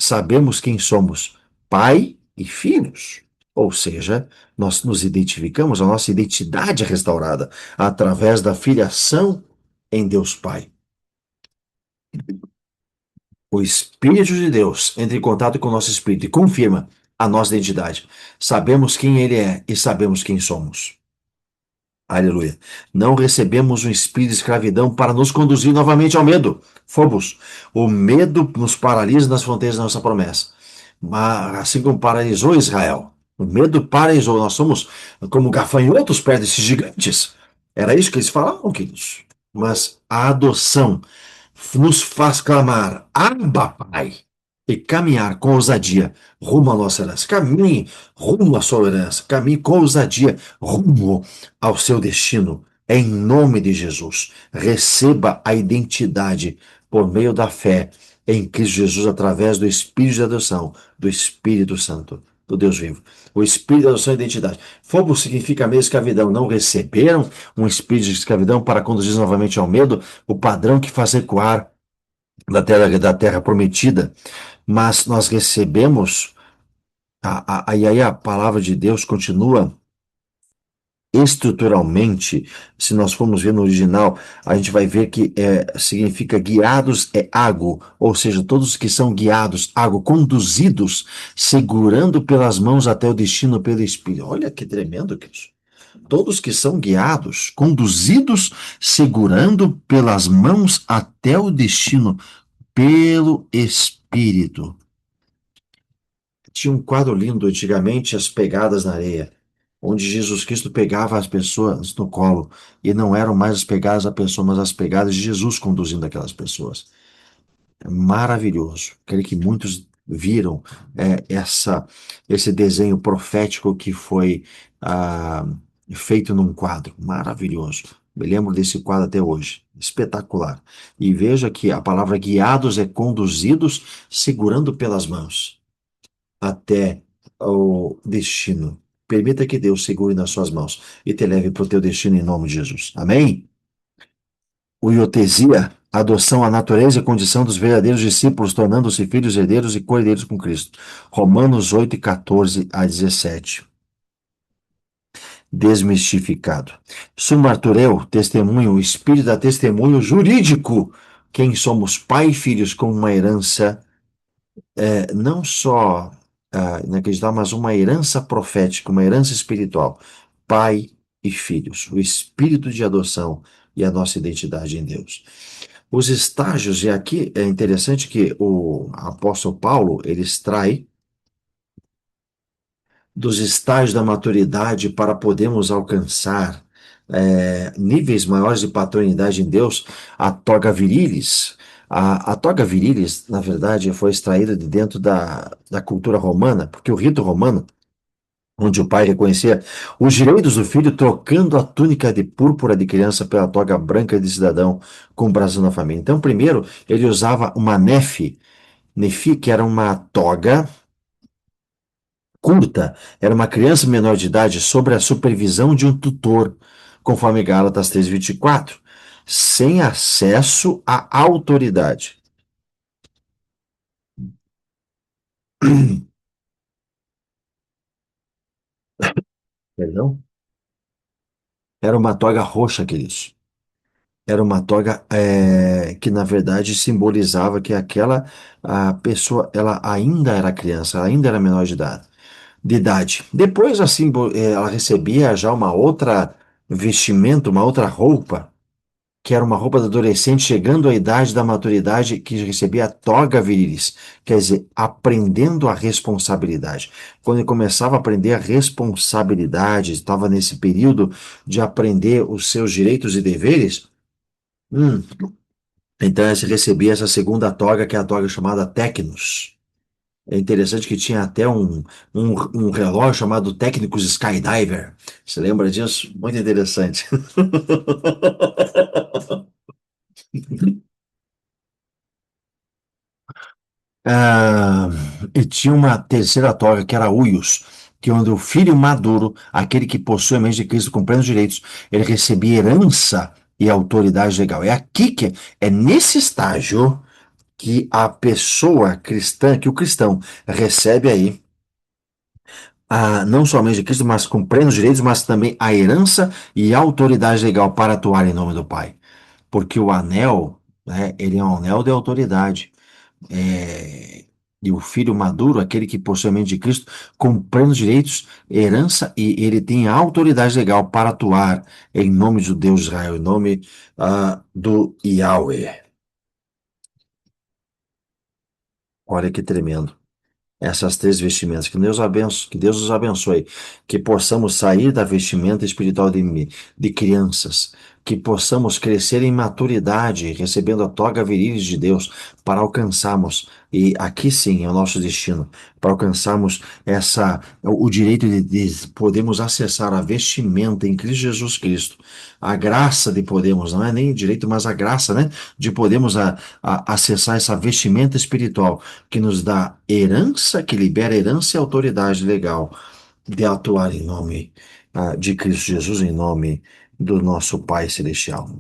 A: sabemos quem somos, pai e filhos. Ou seja, nós nos identificamos, a nossa identidade é restaurada através da filiação em Deus Pai. O Espírito de Deus entra em contato com o nosso espírito e confirma a nossa identidade. Sabemos quem Ele é e sabemos quem somos. Aleluia. Não recebemos um espírito de escravidão para nos conduzir novamente ao medo. Fobos. O medo nos paralisa nas fronteiras da nossa promessa. Mas, assim como paralisou Israel. O medo paralisou. Nós somos como gafanhotos perto desses gigantes. Era isso que eles falavam, queridos. Mas a adoção nos faz clamar, Abba, Pai, e caminhar com ousadia rumo à nossa herança. Caminhe rumo à sua herança, caminhe com ousadia rumo ao seu destino. Em nome de Jesus, receba a identidade por meio da fé em Cristo Jesus através do Espírito de adoção, do Espírito Santo, do Deus vivo. O Espírito de adoção e identidade. Fogo significa mesmo escravidão. Não receberam um espírito de escravidão para conduzir novamente ao medo, o padrão que faz recuar da terra prometida, mas nós recebemos, e aí a palavra de Deus continua estruturalmente, se nós formos ver no original, a gente vai ver que significa guiados é água, ou seja, todos que são guiados, água, conduzidos, segurando pelas mãos até o destino pelo Espírito. Olha que tremendo que isso. Todos que são guiados, conduzidos, segurando pelas mãos até o destino pelo Espírito. Tinha um quadro lindo antigamente, As Pegadas na Areia, onde Jesus Cristo pegava as pessoas no colo, e não eram mais as pegadas da pessoa, mas as pegadas de Jesus conduzindo aquelas pessoas. É maravilhoso. Creio que muitos viram esse desenho profético que foi ah, feito num quadro. Maravilhoso. Me lembro desse quadro até hoje. Espetacular. E veja que a palavra guiados é conduzidos, segurando pelas mãos até o destino. Permita que Deus segure nas suas mãos e te leve para o teu destino em nome de Jesus. Amém? O iotesia, adoção à natureza e condição dos verdadeiros discípulos, tornando-se filhos herdeiros e co-herdeiros com Cristo. Romanos 8, 14 a 17. Desmistificado. Sumartureu, testemunho, o espírito da testemunho jurídico. Quem somos pai e filhos com uma herança não só inacreditável, mas uma herança profética, uma herança espiritual. Pai e filhos, o espírito de adoção e a nossa identidade em Deus. Os estágios, e aqui é interessante que o apóstolo Paulo, ele extrai dos estágios da maturidade para podermos alcançar níveis maiores de paternidade em Deus, a toga virilis. A toga virilis, na verdade, foi extraída de dentro da cultura romana, porque o rito romano, onde o pai reconhecia os direitos do filho, trocando a túnica de púrpura de criança pela toga branca de cidadão com o brasão na família. Então, primeiro, ele usava uma nefi, que era uma toga curta, era uma criança menor de idade sob a supervisão de um tutor, conforme Gálatas 3:24, sem acesso à autoridade. Perdão? Era uma toga roxa, queridos. Era uma toga que, na verdade, simbolizava que aquela a pessoa, ela ainda era criança, ela ainda era menor de idade. Depois, assim, ela recebia já uma outra vestimenta, uma outra roupa, que era uma roupa de adolescente chegando à idade da maturidade, que recebia a toga virilis, quer dizer, aprendendo a responsabilidade. Quando ele começava a aprender a responsabilidade, estava nesse período de aprender os seus direitos e deveres, hum, então ele recebia essa segunda toga, que é a toga chamada Tecnos. É interessante que tinha até um relógio chamado Technicus Skydiver. Você lembra disso? Muito interessante. Ah, e tinha uma terceira toga, que era Uios, que onde o filho maduro, aquele que possui a mente de Cristo com plenos direitos, ele recebia herança e autoridade legal. É aqui que, é nesse estágio que a pessoa cristã, que o cristão recebe aí não somente de Cristo, mas com plenos direitos, mas também a herança e a autoridade legal para atuar em nome do Pai. Porque o anel, né, ele é um anel de autoridade. E o filho maduro, aquele que possui a mente de Cristo, com plenos direitos, herança, e ele tem a autoridade legal para atuar em nome do Deus de Israel, em nome do Yahweh. Olha que tremendo. Essas três vestimentas. Que Deus nos abençoe, que possamos sair da vestimenta espiritual de crianças, que possamos crescer em maturidade, recebendo a toga virilis de Deus, para alcançarmos, e aqui sim é o nosso destino, para alcançarmos o direito de podermos acessar a vestimenta em Cristo Jesus Cristo, a graça de podermos, não é nem direito, mas a graça, né, de podermos acessar essa vestimenta espiritual que nos dá herança, que libera herança e autoridade legal de atuar em nome de Cristo Jesus, em nome do nosso Pai Celestial.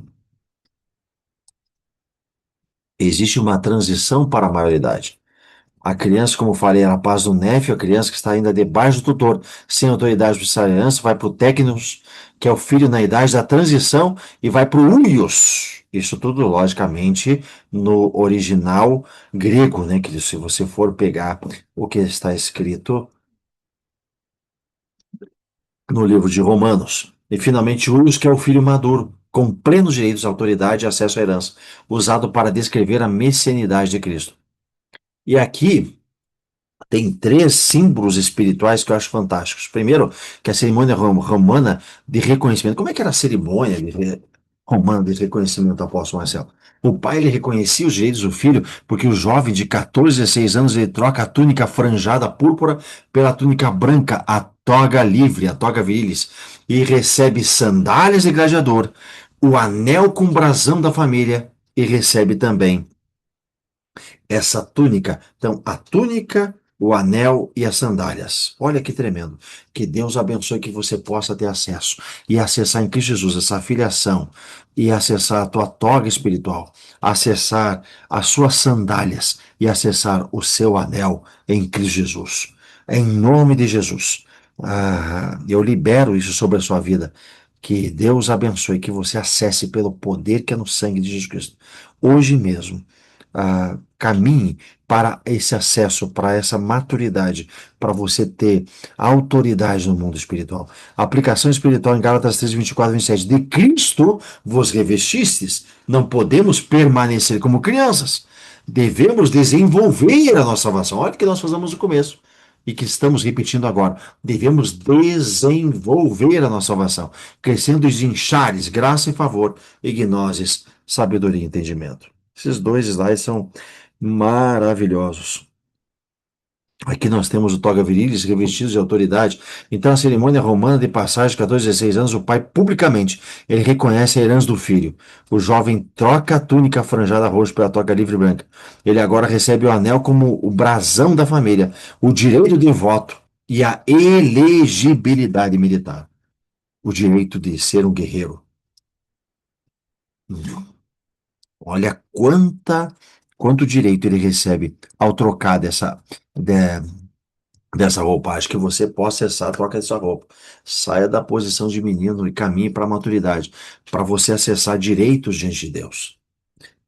A: Existe uma transição para a maioridade. A criança, como falei, é a paz do néfio, a criança que está ainda debaixo do tutor, sem autoridade para essa herança, vai para o técnicos, que é o filho na idade da transição, e vai para o huios. Isso tudo, logicamente, no original grego, né? Que se você for pegar o que está escrito no livro de Romanos. E finalmente, huios, que é o filho maduro, com plenos direitos, autoridade e acesso à herança, usado para descrever a messianidade de Cristo. E aqui tem três símbolos espirituais que eu acho fantásticos. Primeiro, que é a cerimônia romana de reconhecimento. Como é que era a cerimônia romana de reconhecimento, apóstolo Marcelo? O pai, ele reconhecia os direitos do filho, porque o jovem de 14, 16 anos, ele troca a túnica franjada púrpura pela túnica branca, a toga livre, a toga virilis, e recebe sandálias de gladiador, o anel com brasão da família, e recebe também essa túnica. Então, a túnica, o anel e as sandálias. Olha que tremendo. Que Deus abençoe que você possa ter acesso e acessar em Cristo Jesus essa filiação e acessar a tua toga espiritual, acessar as suas sandálias e acessar o seu anel em Cristo Jesus. Em nome de Jesus. Eu libero isso sobre a sua vida. Que Deus abençoe, que você acesse pelo poder que é no sangue de Jesus Cristo. Hoje mesmo caminhe para esse acesso, para essa maturidade, para você ter autoridade no mundo espiritual. A aplicação espiritual em Gálatas 3, 24 e 27. De Cristo vos revestistes, não podemos permanecer como crianças. Devemos desenvolver a nossa salvação. Olha o que nós fazemos no começo e que estamos repetindo agora. Devemos desenvolver a nossa salvação, crescendo em enxares, graça e favor, e gnoses, sabedoria e entendimento. Esses dois slides são maravilhosos. Aqui nós temos o toga virilis revestidos de autoridade. Então, a cerimônia romana de passagem, 14, 16 anos, o pai publicamente, ele reconhece a herança do filho. O jovem troca a túnica franjada roxa pela toga livre branca. Ele agora recebe o anel como o brasão da família, o direito de voto e a elegibilidade militar. O direito de ser um guerreiro. Olha quanto direito ele recebe ao trocar dessa roupagem, que você possa acessar a troca dessa roupa. Saia da posição de menino e caminhe para a maturidade, para você acessar direitos diante de Deus,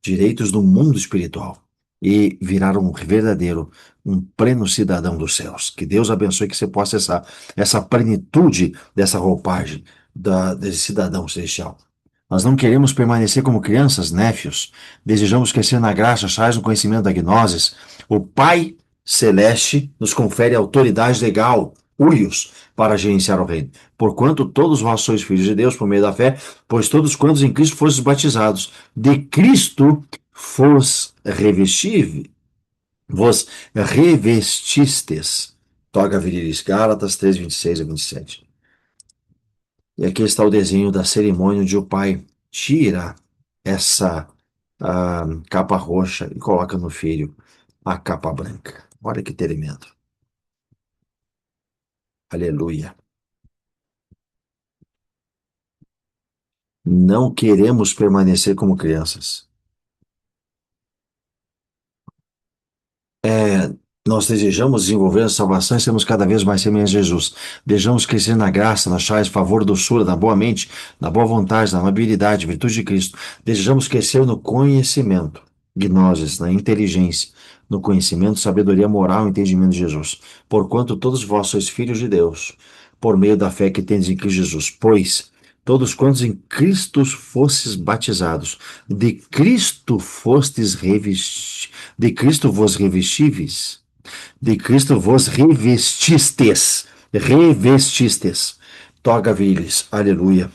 A: direitos no mundo espiritual e virar um verdadeiro, um pleno cidadão dos céus. Que Deus abençoe que você possa acessar essa plenitude dessa roupagem desse cidadão celestial. Nós não queremos permanecer como crianças, néfios. Desejamos crescer na graça, achais no conhecimento da gnoses. O Pai Celeste nos confere autoridade legal, huios, para gerenciar o reino. Porquanto todos vós sois filhos de Deus por meio da fé, pois todos quantos em Cristo fostes batizados, de Cristo vos revestistes. Toga virilis, Gálatas 3, 26 a 27. E aqui está o desenho da cerimônia onde o pai tira essa capa roxa e coloca no filho a capa branca. Olha que tremendo. Aleluia. Não queremos permanecer como crianças. Nós desejamos desenvolver a salvação e sermos cada vez mais semelhantes a Jesus. Desejamos crescer na graça, na chaz, favor, doçura, na boa mente, na boa vontade, na amabilidade, virtude de Cristo. Desejamos crescer no conhecimento, gnoses, na inteligência, no conhecimento, sabedoria moral e entendimento de Jesus. Porquanto todos vós sois filhos de Deus, por meio da fé que tendes em Cristo Jesus. Pois todos quantos em Cristo fostes batizados, de Cristo fostes revestidos, de Cristo vos revestíveis. De Cristo vos revestistes. Revestistes. Toga vires. Aleluia.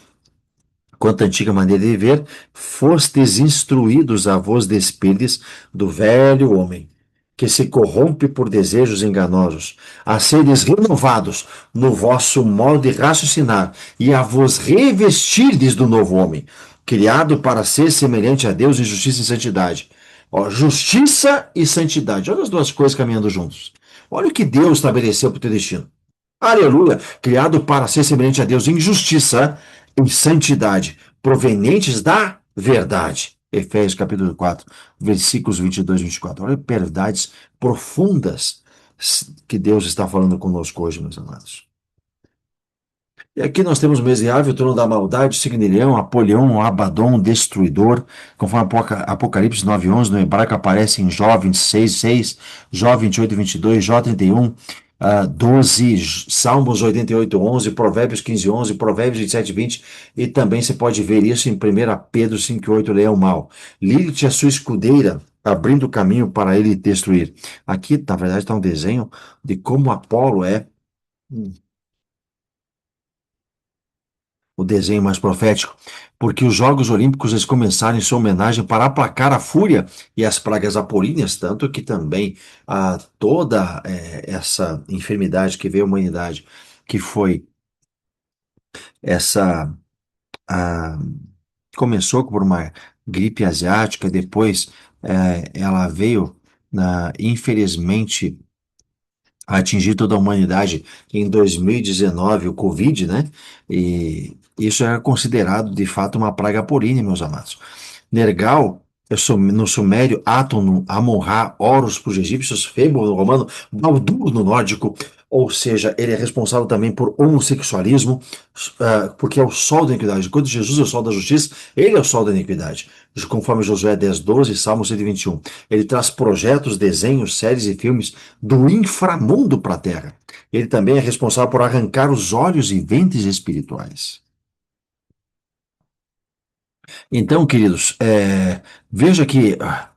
A: Quanto à antiga maneira de viver, fostes instruídos a vos despedes do velho homem, que se corrompe por desejos enganosos, a seres renovados no vosso modo de raciocinar e a vos revestirdes do novo homem, criado para ser semelhante a Deus em justiça e santidade. Ó, justiça e santidade. Olha as duas coisas caminhando juntos. Olha o que Deus estabeleceu para o teu destino. Aleluia! Criado para ser semelhante a Deus em justiça e santidade, provenientes da verdade. Efésios capítulo 4, versículos 22 e 24. Olha, verdades profundas que Deus está falando conosco hoje, meus amados. E aqui nós temos Mesiável, o trono da maldade, Signilhão, Apolião, Abaddon, destruidor, conforme Apocalipse 9:11, no hebraico aparece em Jó 26:6, Jó 28:22, Jó 31, 12, Salmos 88:11, Provérbios 15:11, Provérbios 27:20, e também você pode ver isso em 1 Pedro 5:8, leão mal. Lilith é sua escudeira, abrindo o caminho para ele destruir. Aqui, na verdade, está um desenho de como Apolo é o desenho mais profético, porque os Jogos Olímpicos eles começaram em sua homenagem para aplacar a fúria e as pragas apolíneas, tanto que também toda essa enfermidade que veio à humanidade, que foi essa, ah, começou por uma gripe asiática, depois ela veio, infelizmente, a atingir toda a humanidade em 2019, o Covid, né? E isso era considerado, de fato, uma praga polínea, meus amados. Nergal, no sumério, Átono, Amon-Ra, Horus para os egípcios, Febo no romano, Baldur no nórdico, ou seja, ele é responsável também por homossexualismo, porque é o sol da iniquidade. Enquanto Jesus é o sol da justiça, ele é o sol da iniquidade. Conforme Josué 10:12, Salmo 121. Ele traz projetos, desenhos, séries e filmes do inframundo para a terra. Ele também é responsável por arrancar os olhos e ventres espirituais. Então, queridos, veja que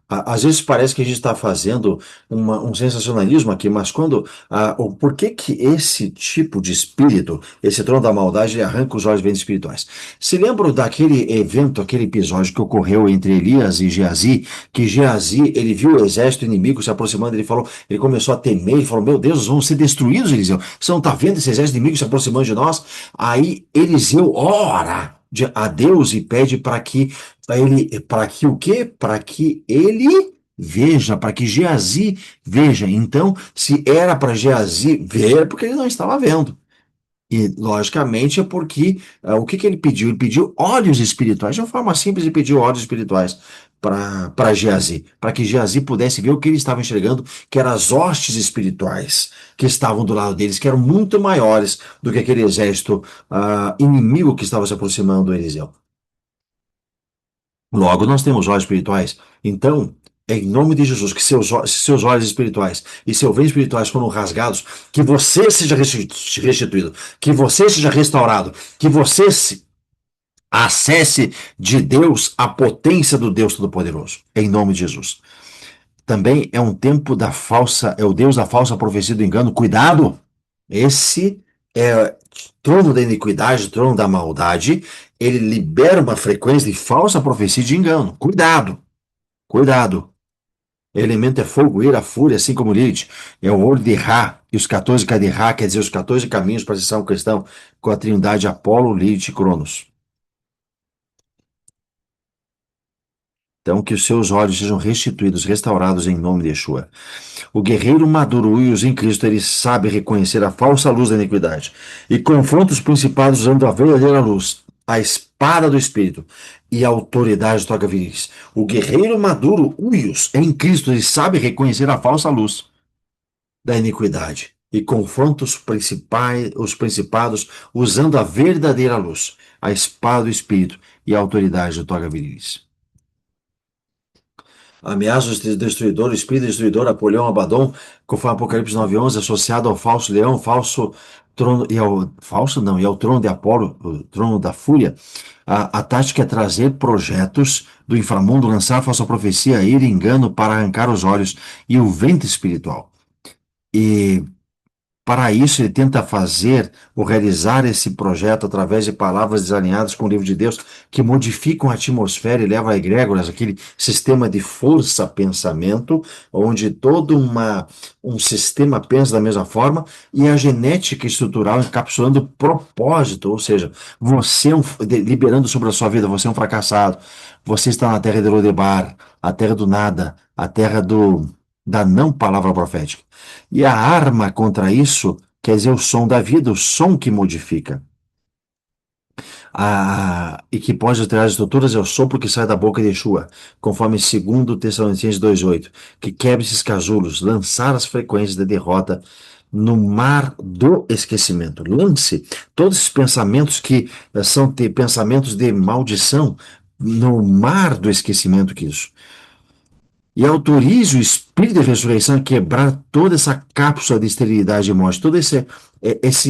A: às vezes parece que a gente está fazendo um sensacionalismo aqui, mas por que que esse tipo de espírito, esse trono da maldade, ele arranca os olhos e ventres espirituais? Se lembram daquele evento, aquele episódio que ocorreu entre Elias e Geazi, que Geazi, ele viu o exército inimigo se aproximando, ele começou a temer, ele falou, meu Deus, nós vamos ser destruídos, Eliseu. Você não está vendo esse exército inimigo se aproximando de nós? Aí Eliseu ora a Deus e pede para que o quê? Para que ele veja, para que Geazi veja. Então, se era para Geazi ver, é porque ele não estava vendo. E, logicamente, é porque o que que ele pediu? Ele pediu olhos espirituais. De uma forma simples, ele pediu olhos espirituais para Geazi, para que Geazi pudesse ver o que ele estava enxergando, que eram as hostes espirituais que estavam do lado deles, que eram muito maiores do que aquele exército inimigo que estava se aproximando do Eliseu. Logo, nós temos olhos espirituais. Então, é em nome de Jesus que seus olhos espirituais e seus ventres espirituais foram rasgados, que você seja restituído, que você seja restaurado, que você Acesse de Deus a potência do Deus Todo-Poderoso, em nome de Jesus. Também é um tempo da falsa, é o Deus da falsa profecia do engano. Cuidado! Esse é trono da iniquidade, trono da maldade. Ele libera uma frequência de falsa profecia de engano. Cuidado! Cuidado! O elemento é fogo, ira, fúria, assim como Lilith. É o olho de Ra. E os 14 de Ra, quer dizer, os 14 caminhos para a sessão cristão com a trindade Apolo, Lilith e Cronos. Então, que os seus olhos sejam restituídos, restaurados em nome de Yeshua. O guerreiro maduro e os em Cristo, ele sabe reconhecer a falsa luz da iniquidade e confronta os principados usando a verdadeira luz, a espada do Espírito e a autoridade toca viris. O guerreiro maduro, Uios, em Cristo, ele sabe reconhecer a falsa luz da iniquidade e confronta os principados usando a verdadeira luz, a espada do Espírito e a autoridade do toga viris. Ameaças de destruidor, espírito destruidor, Apolião, Abaddon, conforme Apocalipse 9:11, associado ao falso leão, falso trono, e ao falso não, e ao trono de Apolo, o trono da fúria. A tática é trazer projetos do inframundo, lançar falsa profecia, ir engano para arrancar os olhos e o vento espiritual. E para isso, ele tenta fazer ou realizar esse projeto através de palavras desalinhadas com o livro de Deus, que modificam a atmosfera e levam a egrégoras, aquele sistema de força-pensamento, onde um sistema pensa da mesma forma, e a genética estrutural encapsulando o propósito, ou seja, liberando sobre a sua vida, você é um fracassado, você está na terra de Lodebar, a terra do nada, a terra da não palavra profética. E a arma contra isso quer dizer o som da vida, o som que modifica. E que pode alterar as estruturas é o sopro que sai da boca de Yeshua, conforme 2 Tessalonicenses 2:8, que quebra esses casulos, lançar as frequências da derrota no mar do esquecimento. Lance todos esses pensamentos que são pensamentos de maldição no mar do esquecimento que isso. E autorize o Espírito de ressurreição a quebrar toda essa cápsula de esterilidade e morte, todo esse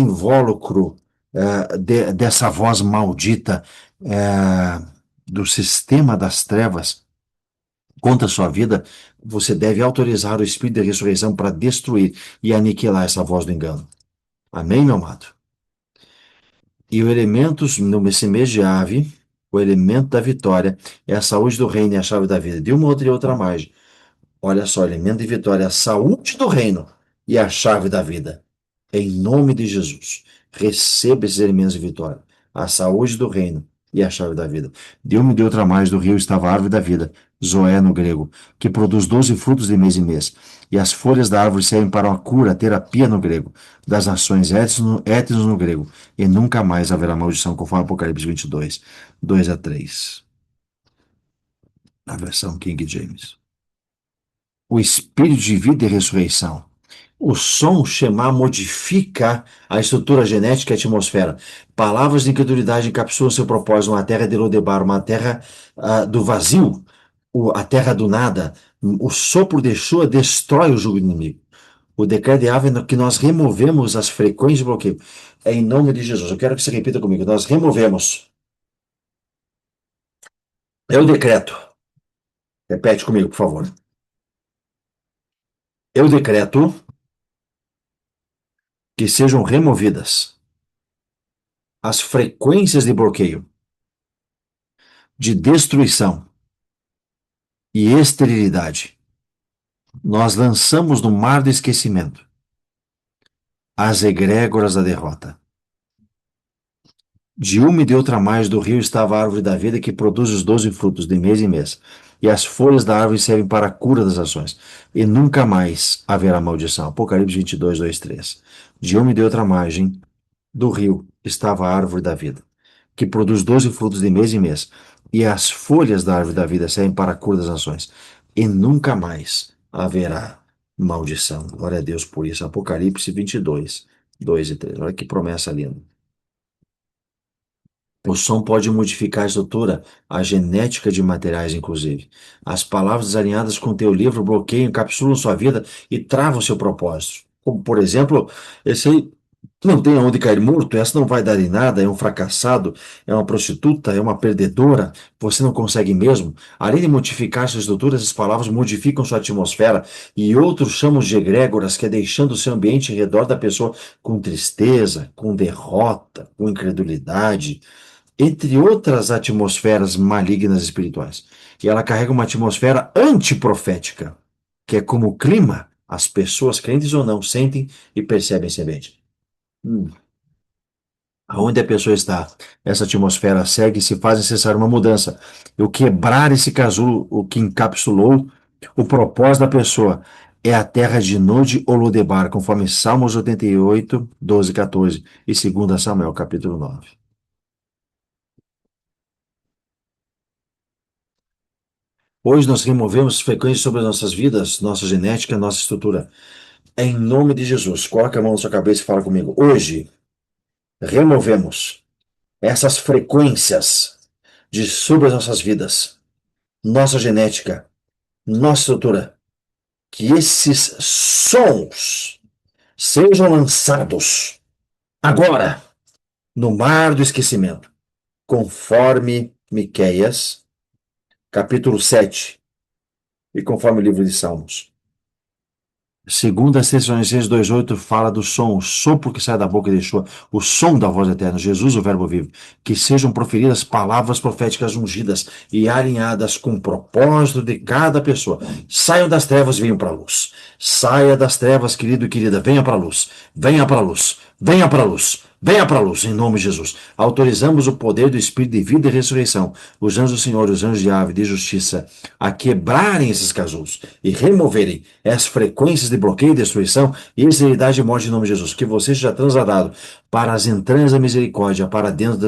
A: invólucro dessa voz maldita do sistema das trevas contra a sua vida. Você deve autorizar o Espírito de ressurreição para destruir e aniquilar essa voz do engano. Amém, meu amado? E o elemento, nesse mês de Ave, o elemento da vitória é a saúde do reino e a chave da vida. De uma outra e outra mais. Olha só, elemento de vitória, a saúde do reino e a chave da vida. Em nome de Jesus, receba esses elementos de vitória, a saúde do reino e a chave da vida. Deu-me de outra mais do rio estava a árvore da vida, Zoé no grego, que produz 12 frutos de mês em mês. E as folhas da árvore servem para a cura, terapia no grego, das nações étnos no grego. E nunca mais haverá maldição, conforme Apocalipse 22, 2-3. A versão King James. O espírito de vida e ressurreição. O som Shema modifica a estrutura genética e a atmosfera. Palavras de incredulidade encapsulam seu propósito, uma terra de Lodebar, uma terra do vazio, a terra do nada. O sopro de Yeshua destrói o jugo inimigo. O decreto de Ave é que nós removemos as frequências de bloqueio. É em nome de Jesus. Eu quero que você repita comigo. Nós removemos. Eu decreto. Repete comigo, por favor. Eu decreto que sejam removidas as frequências de bloqueio, de destruição e esterilidade. Nós lançamos no mar do esquecimento as egrégoras da derrota. De uma e de outra mais do rio estava a árvore da vida que produz os 12 frutos de mês em mês. E as folhas da árvore servem para a cura das ações. E nunca mais haverá maldição. Apocalipse 22, 2, 3. De uma e de outra margem do rio estava a árvore da vida, que produz 12 frutos de mês em mês. E as folhas da árvore da vida servem para a cura das nações. E nunca mais haverá maldição. Glória a Deus por isso. Apocalipse 22, 2 e 3. Olha que promessa linda. O som pode modificar a estrutura, a genética de materiais, inclusive. As palavras desalinhadas com o teu livro bloqueiam, encapsulam sua vida e travam seu propósito. Como, por exemplo, esse Não tem aonde cair morto, essa não vai dar em nada, é um fracassado, é uma prostituta, é uma perdedora, você não consegue mesmo. Além de modificar suas estruturas, as palavras modificam sua atmosfera e outros chamam de egrégoras, que é deixando o seu ambiente em redor da pessoa com tristeza, com derrota, com incredulidade, entre outras atmosferas malignas espirituais. E ela carrega uma atmosfera antiprofética, que é como o clima, as pessoas, crentes ou não, sentem e percebem esse ambiente. Hum. Aonde a pessoa está, essa atmosfera segue se faz necessária uma mudança. Eu quebrar esse casulo, o que encapsulou o propósito da pessoa, é a terra de Nod ou Lodebar, conforme Salmos 88, 12, 14 e 2 Samuel, capítulo 9. Hoje nós removemos frequências sobre as nossas vidas, nossa genética, nossa estrutura. Em nome de Jesus, coloca a mão na sua cabeça e fala comigo. Hoje removemos essas frequências de sobre as nossas vidas, nossa genética, nossa estrutura, que esses sons sejam lançados agora no mar do esquecimento, conforme Miqueias, capítulo 7 e conforme o livro de Salmos. Segundo as Tessalonicenses 2:8 fala do som, o sopro que sai da boca de Yeshua, o som da voz eterna, Jesus, o Verbo vivo, que sejam proferidas palavras proféticas ungidas e alinhadas com o propósito de cada pessoa. Saiam das trevas e venham para a luz. Saia das trevas, querido e querida, venha para a luz. Venha para a luz. Venha para a luz. Venha para a luz, em nome de Jesus. Autorizamos o poder do Espírito de vida e ressurreição, os anjos do Senhor, os anjos de ave de justiça, a quebrarem esses casulos e removerem as frequências de bloqueio, destruição e esterilidade e morte em nome de Jesus. Que você seja transladado para as entranhas da misericórdia, para dentro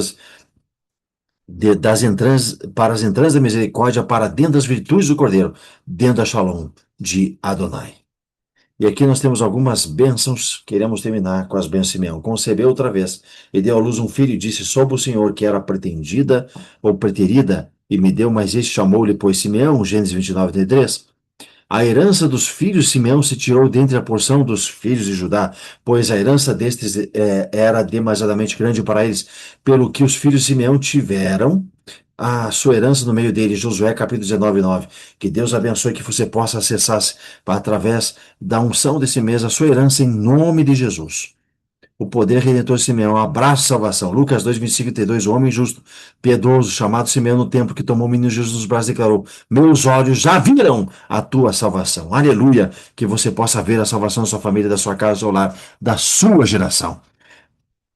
A: das entranhas, para as entranhas da misericórdia, para dentro das virtudes do Cordeiro, dentro da Shalom de Adonai. E aqui nós temos algumas bênçãos, queremos terminar com as bênçãos de Simeão. Concebeu outra vez, e deu à luz um filho, e disse, soube o Senhor que era pretendida ou preterida, e me deu, mas este chamou-lhe, pois, Simeão, Gênesis 29, 33. A herança dos filhos de Simeão se tirou dentre a porção dos filhos de Judá, pois a herança destes era demasiadamente grande para eles, pelo que os filhos de Simeão tiveram a sua herança no meio deles. Josué capítulo 19, 9. Que Deus abençoe que você possa acessar através da unção desse mês a sua herança em nome de Jesus. O poder redentor de Simeão, abraço e salvação. Lucas 2, 25 e 32, o homem justo, piedoso, chamado Simeão no tempo que tomou o menino Jesus nos braços, declarou, meus olhos já viram a tua salvação. Aleluia, que você possa ver a salvação da sua família, da sua casa, do seu lar, da sua geração.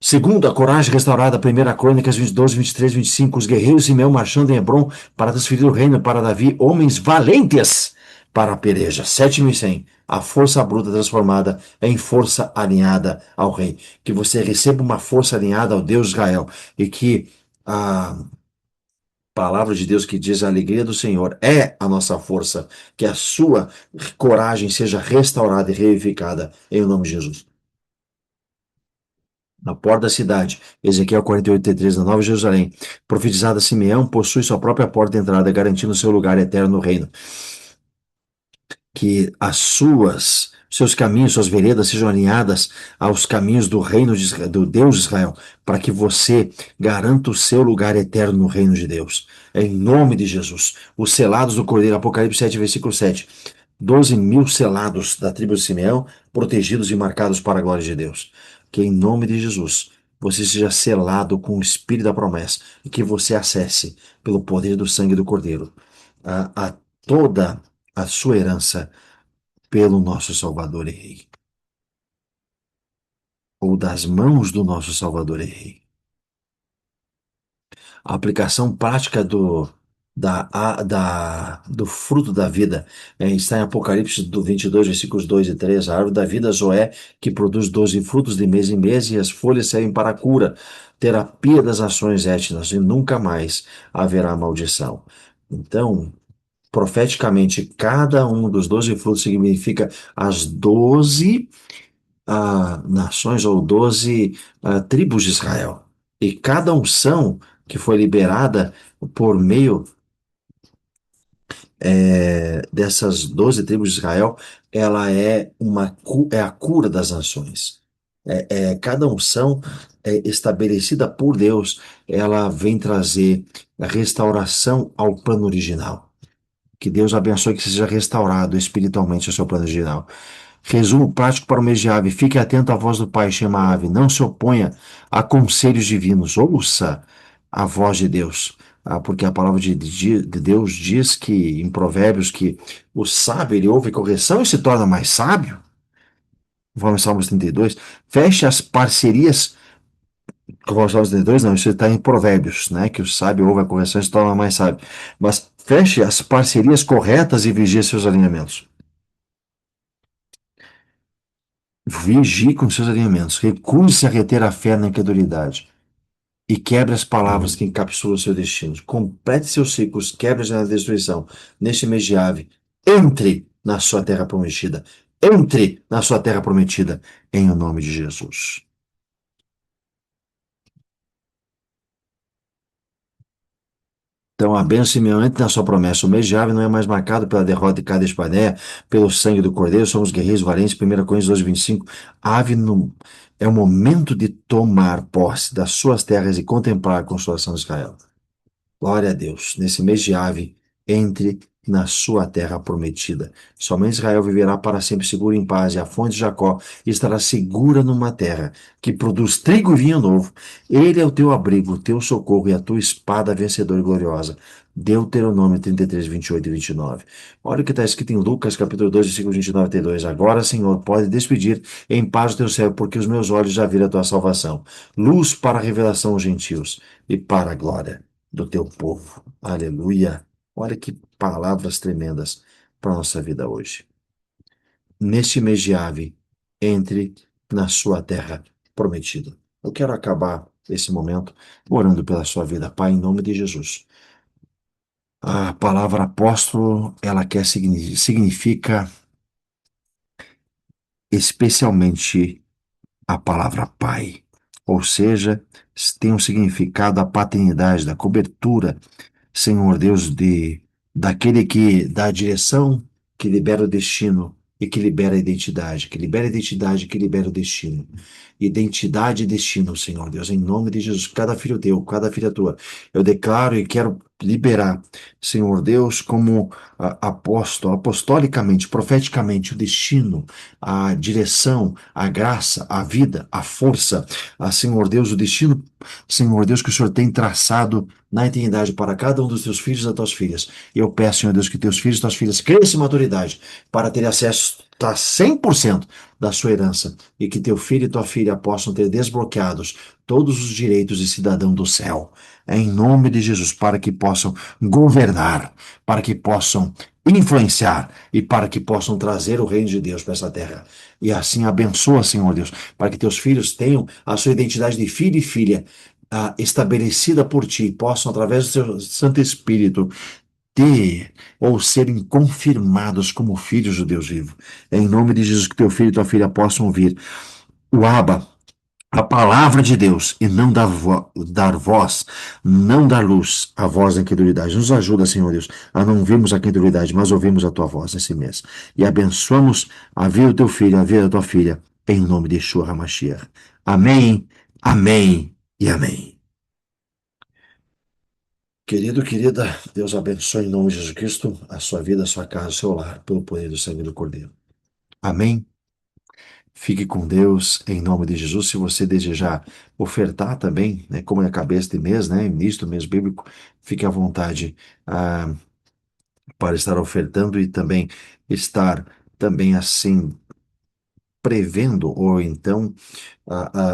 A: Segundo, a coragem restaurada, 1 Crônicas 22, 23, 25, os guerreiros de Simeão marchando em Hebrom para transferir o reino para Davi, homens valentes para a peleja. 7.100, a força bruta transformada em força alinhada ao rei. Que você receba uma força alinhada ao Deus de Israel e que a palavra de Deus que diz a alegria do Senhor é a nossa força, que a sua coragem seja restaurada e revivificada em nome de Jesus. Na porta da cidade, Ezequiel 48:3, na Nova Jerusalém, profetizada Simeão possui sua própria porta de entrada, garantindo seu lugar eterno no reino. Que seus caminhos, suas veredas sejam alinhadas aos caminhos do reino de Israel, do Deus de Israel, para que você garanta o seu lugar eterno no reino de Deus. Em nome de Jesus. Os selados do Cordeiro, Apocalipse 7, versículo 7. 12.000 selados da tribo de Simeão, protegidos e marcados para a glória de Deus. Que em nome de Jesus você seja selado com o Espírito da promessa e que você acesse, pelo poder do sangue do Cordeiro, a toda a sua herança pelo nosso Salvador e Rei, ou das mãos do nosso Salvador e Rei. A aplicação prática do fruto da vida está em Apocalipse do 22, versículos 2 e 3. A árvore da vida, Zoé, que produz 12 frutos de mês em mês, e as folhas servem para a cura, terapia das ações étnicas, e nunca mais haverá maldição. Então, profeticamente, cada um dos 12 frutos significa as 12 nações ou 12 tribos de Israel. E cada unção que foi liberada por meio dessas 12 tribos de Israel, ela é a cura das nações. Cada unção estabelecida por Deus, ela vem trazer a restauração ao plano original. Que Deus abençoe que seja restaurado espiritualmente o seu plano original. Resumo prático para o mês de ave. Fique atento à voz do Pai, chama a ave. Não se oponha a conselhos divinos. Ouça a voz de Deus. Porque a palavra de Deus diz que, em Provérbios, que o sábio, ele ouve correção e se torna mais sábio. Vamos Salmos 32. Feche as parcerias. Vamos Salmos 32, não, isso está em Provérbios, né? Que o sábio ouve a correção e se torna mais sábio. Mas feche as parcerias corretas e vigie seus alinhamentos. Vigie com seus alinhamentos. Recuse-se a reter a fé na incredulidade. E quebre as palavras que encapsulam seu destino. Complete seus ciclos, quebre a destruição. Neste mês de ave, entre na sua terra prometida. Entre na sua terra prometida, em o nome de Jesus. Então, a bênção semeante na sua promessa. O mês de ave não é mais marcado pela derrota de cada Barneia, pelo sangue do Cordeiro. Somos guerreiros valentes. 1 Coríntios 12, 25. Ave no, é o momento de tomar posse das suas terras e contemplar a consolação de Israel. Glória a Deus. Nesse mês de ave, entre na sua terra prometida. Somente Israel viverá para sempre seguro e em paz, e a fonte de Jacó estará segura numa terra que produz trigo e vinho novo. Ele é o teu abrigo, o teu socorro e a tua espada vencedora e gloriosa. Deuteronômio 33, 28 e 29. Olha o que está escrito em Lucas, capítulo 2, versículo 29 e 32. Agora, Senhor, pode despedir em paz o teu servo, porque os meus olhos já viram a tua salvação. Luz para a revelação aos gentios e para a glória do teu povo. Aleluia. Olha que palavras tremendas para a nossa vida hoje. Neste mês de ave, entre na sua terra prometida. Eu quero acabar esse momento orando pela sua vida, Pai, em nome de Jesus. A palavra apóstolo, ela significa especialmente a palavra Pai. Ou seja, tem um significado da paternidade, da cobertura, Senhor Deus, daquele que dá a direção, que libera o destino e que libera a identidade, que libera a identidade e que libera o destino. Identidade e destino, Senhor Deus, em nome de Jesus, cada filho teu, cada filha tua, eu declaro e quero liberar, Senhor Deus, como apóstolo, apostolicamente, profeticamente, o destino, a direção, a graça, a vida, a força, Senhor Deus, o destino, Senhor Deus, que o Senhor tem traçado na eternidade para cada um dos teus filhos e das tuas filhas. E eu peço, Senhor Deus, que teus filhos e tuas filhas cresçam em maturidade para ter acesso a 100% da sua herança e que teu filho e tua filha possam ter desbloqueados todos os direitos de cidadão do céu. Em nome de Jesus, para que possam governar, para que possam influenciar e para que possam trazer o reino de Deus para essa terra. E assim abençoa, Senhor Deus, para que teus filhos tenham a sua identidade de filho e filha estabelecida por ti, possam, através do seu Santo Espírito, ter ou serem confirmados como filhos do Deus vivo. É em nome de Jesus que teu filho e tua filha possam ouvir o Abba, a palavra de Deus, e não dar voz, não dar luz à voz da incredulidade. Nos ajuda, Senhor Deus, a não ouvirmos a incredulidade, mas ouvimos a tua voz nesse mês. E abençoamos a vida do teu filho, a vida da tua filha, em nome de Yeshua HaMashiach. Amém, amém e amém. Querido, querida, Deus abençoe em nome de Jesus Cristo a sua vida, a sua casa, o seu lar, pelo poder do sangue do Cordeiro. Amém? Fique com Deus em nome de Jesus. Se você desejar ofertar também, né, como é a cabeça de mês, né, início do mês bíblico, fique à vontade para estar ofertando e também estar também assim prevendo ou então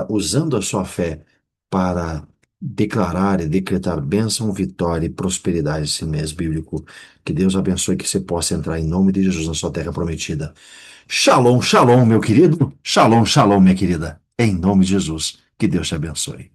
A: usando a sua fé para declarar e decretar bênção, vitória e prosperidade esse mês bíblico. Que Deus abençoe que você possa entrar em nome de Jesus na sua terra prometida. Shalom, shalom, meu querido. Shalom, shalom, minha querida. Em nome de Jesus. Que Deus te abençoe.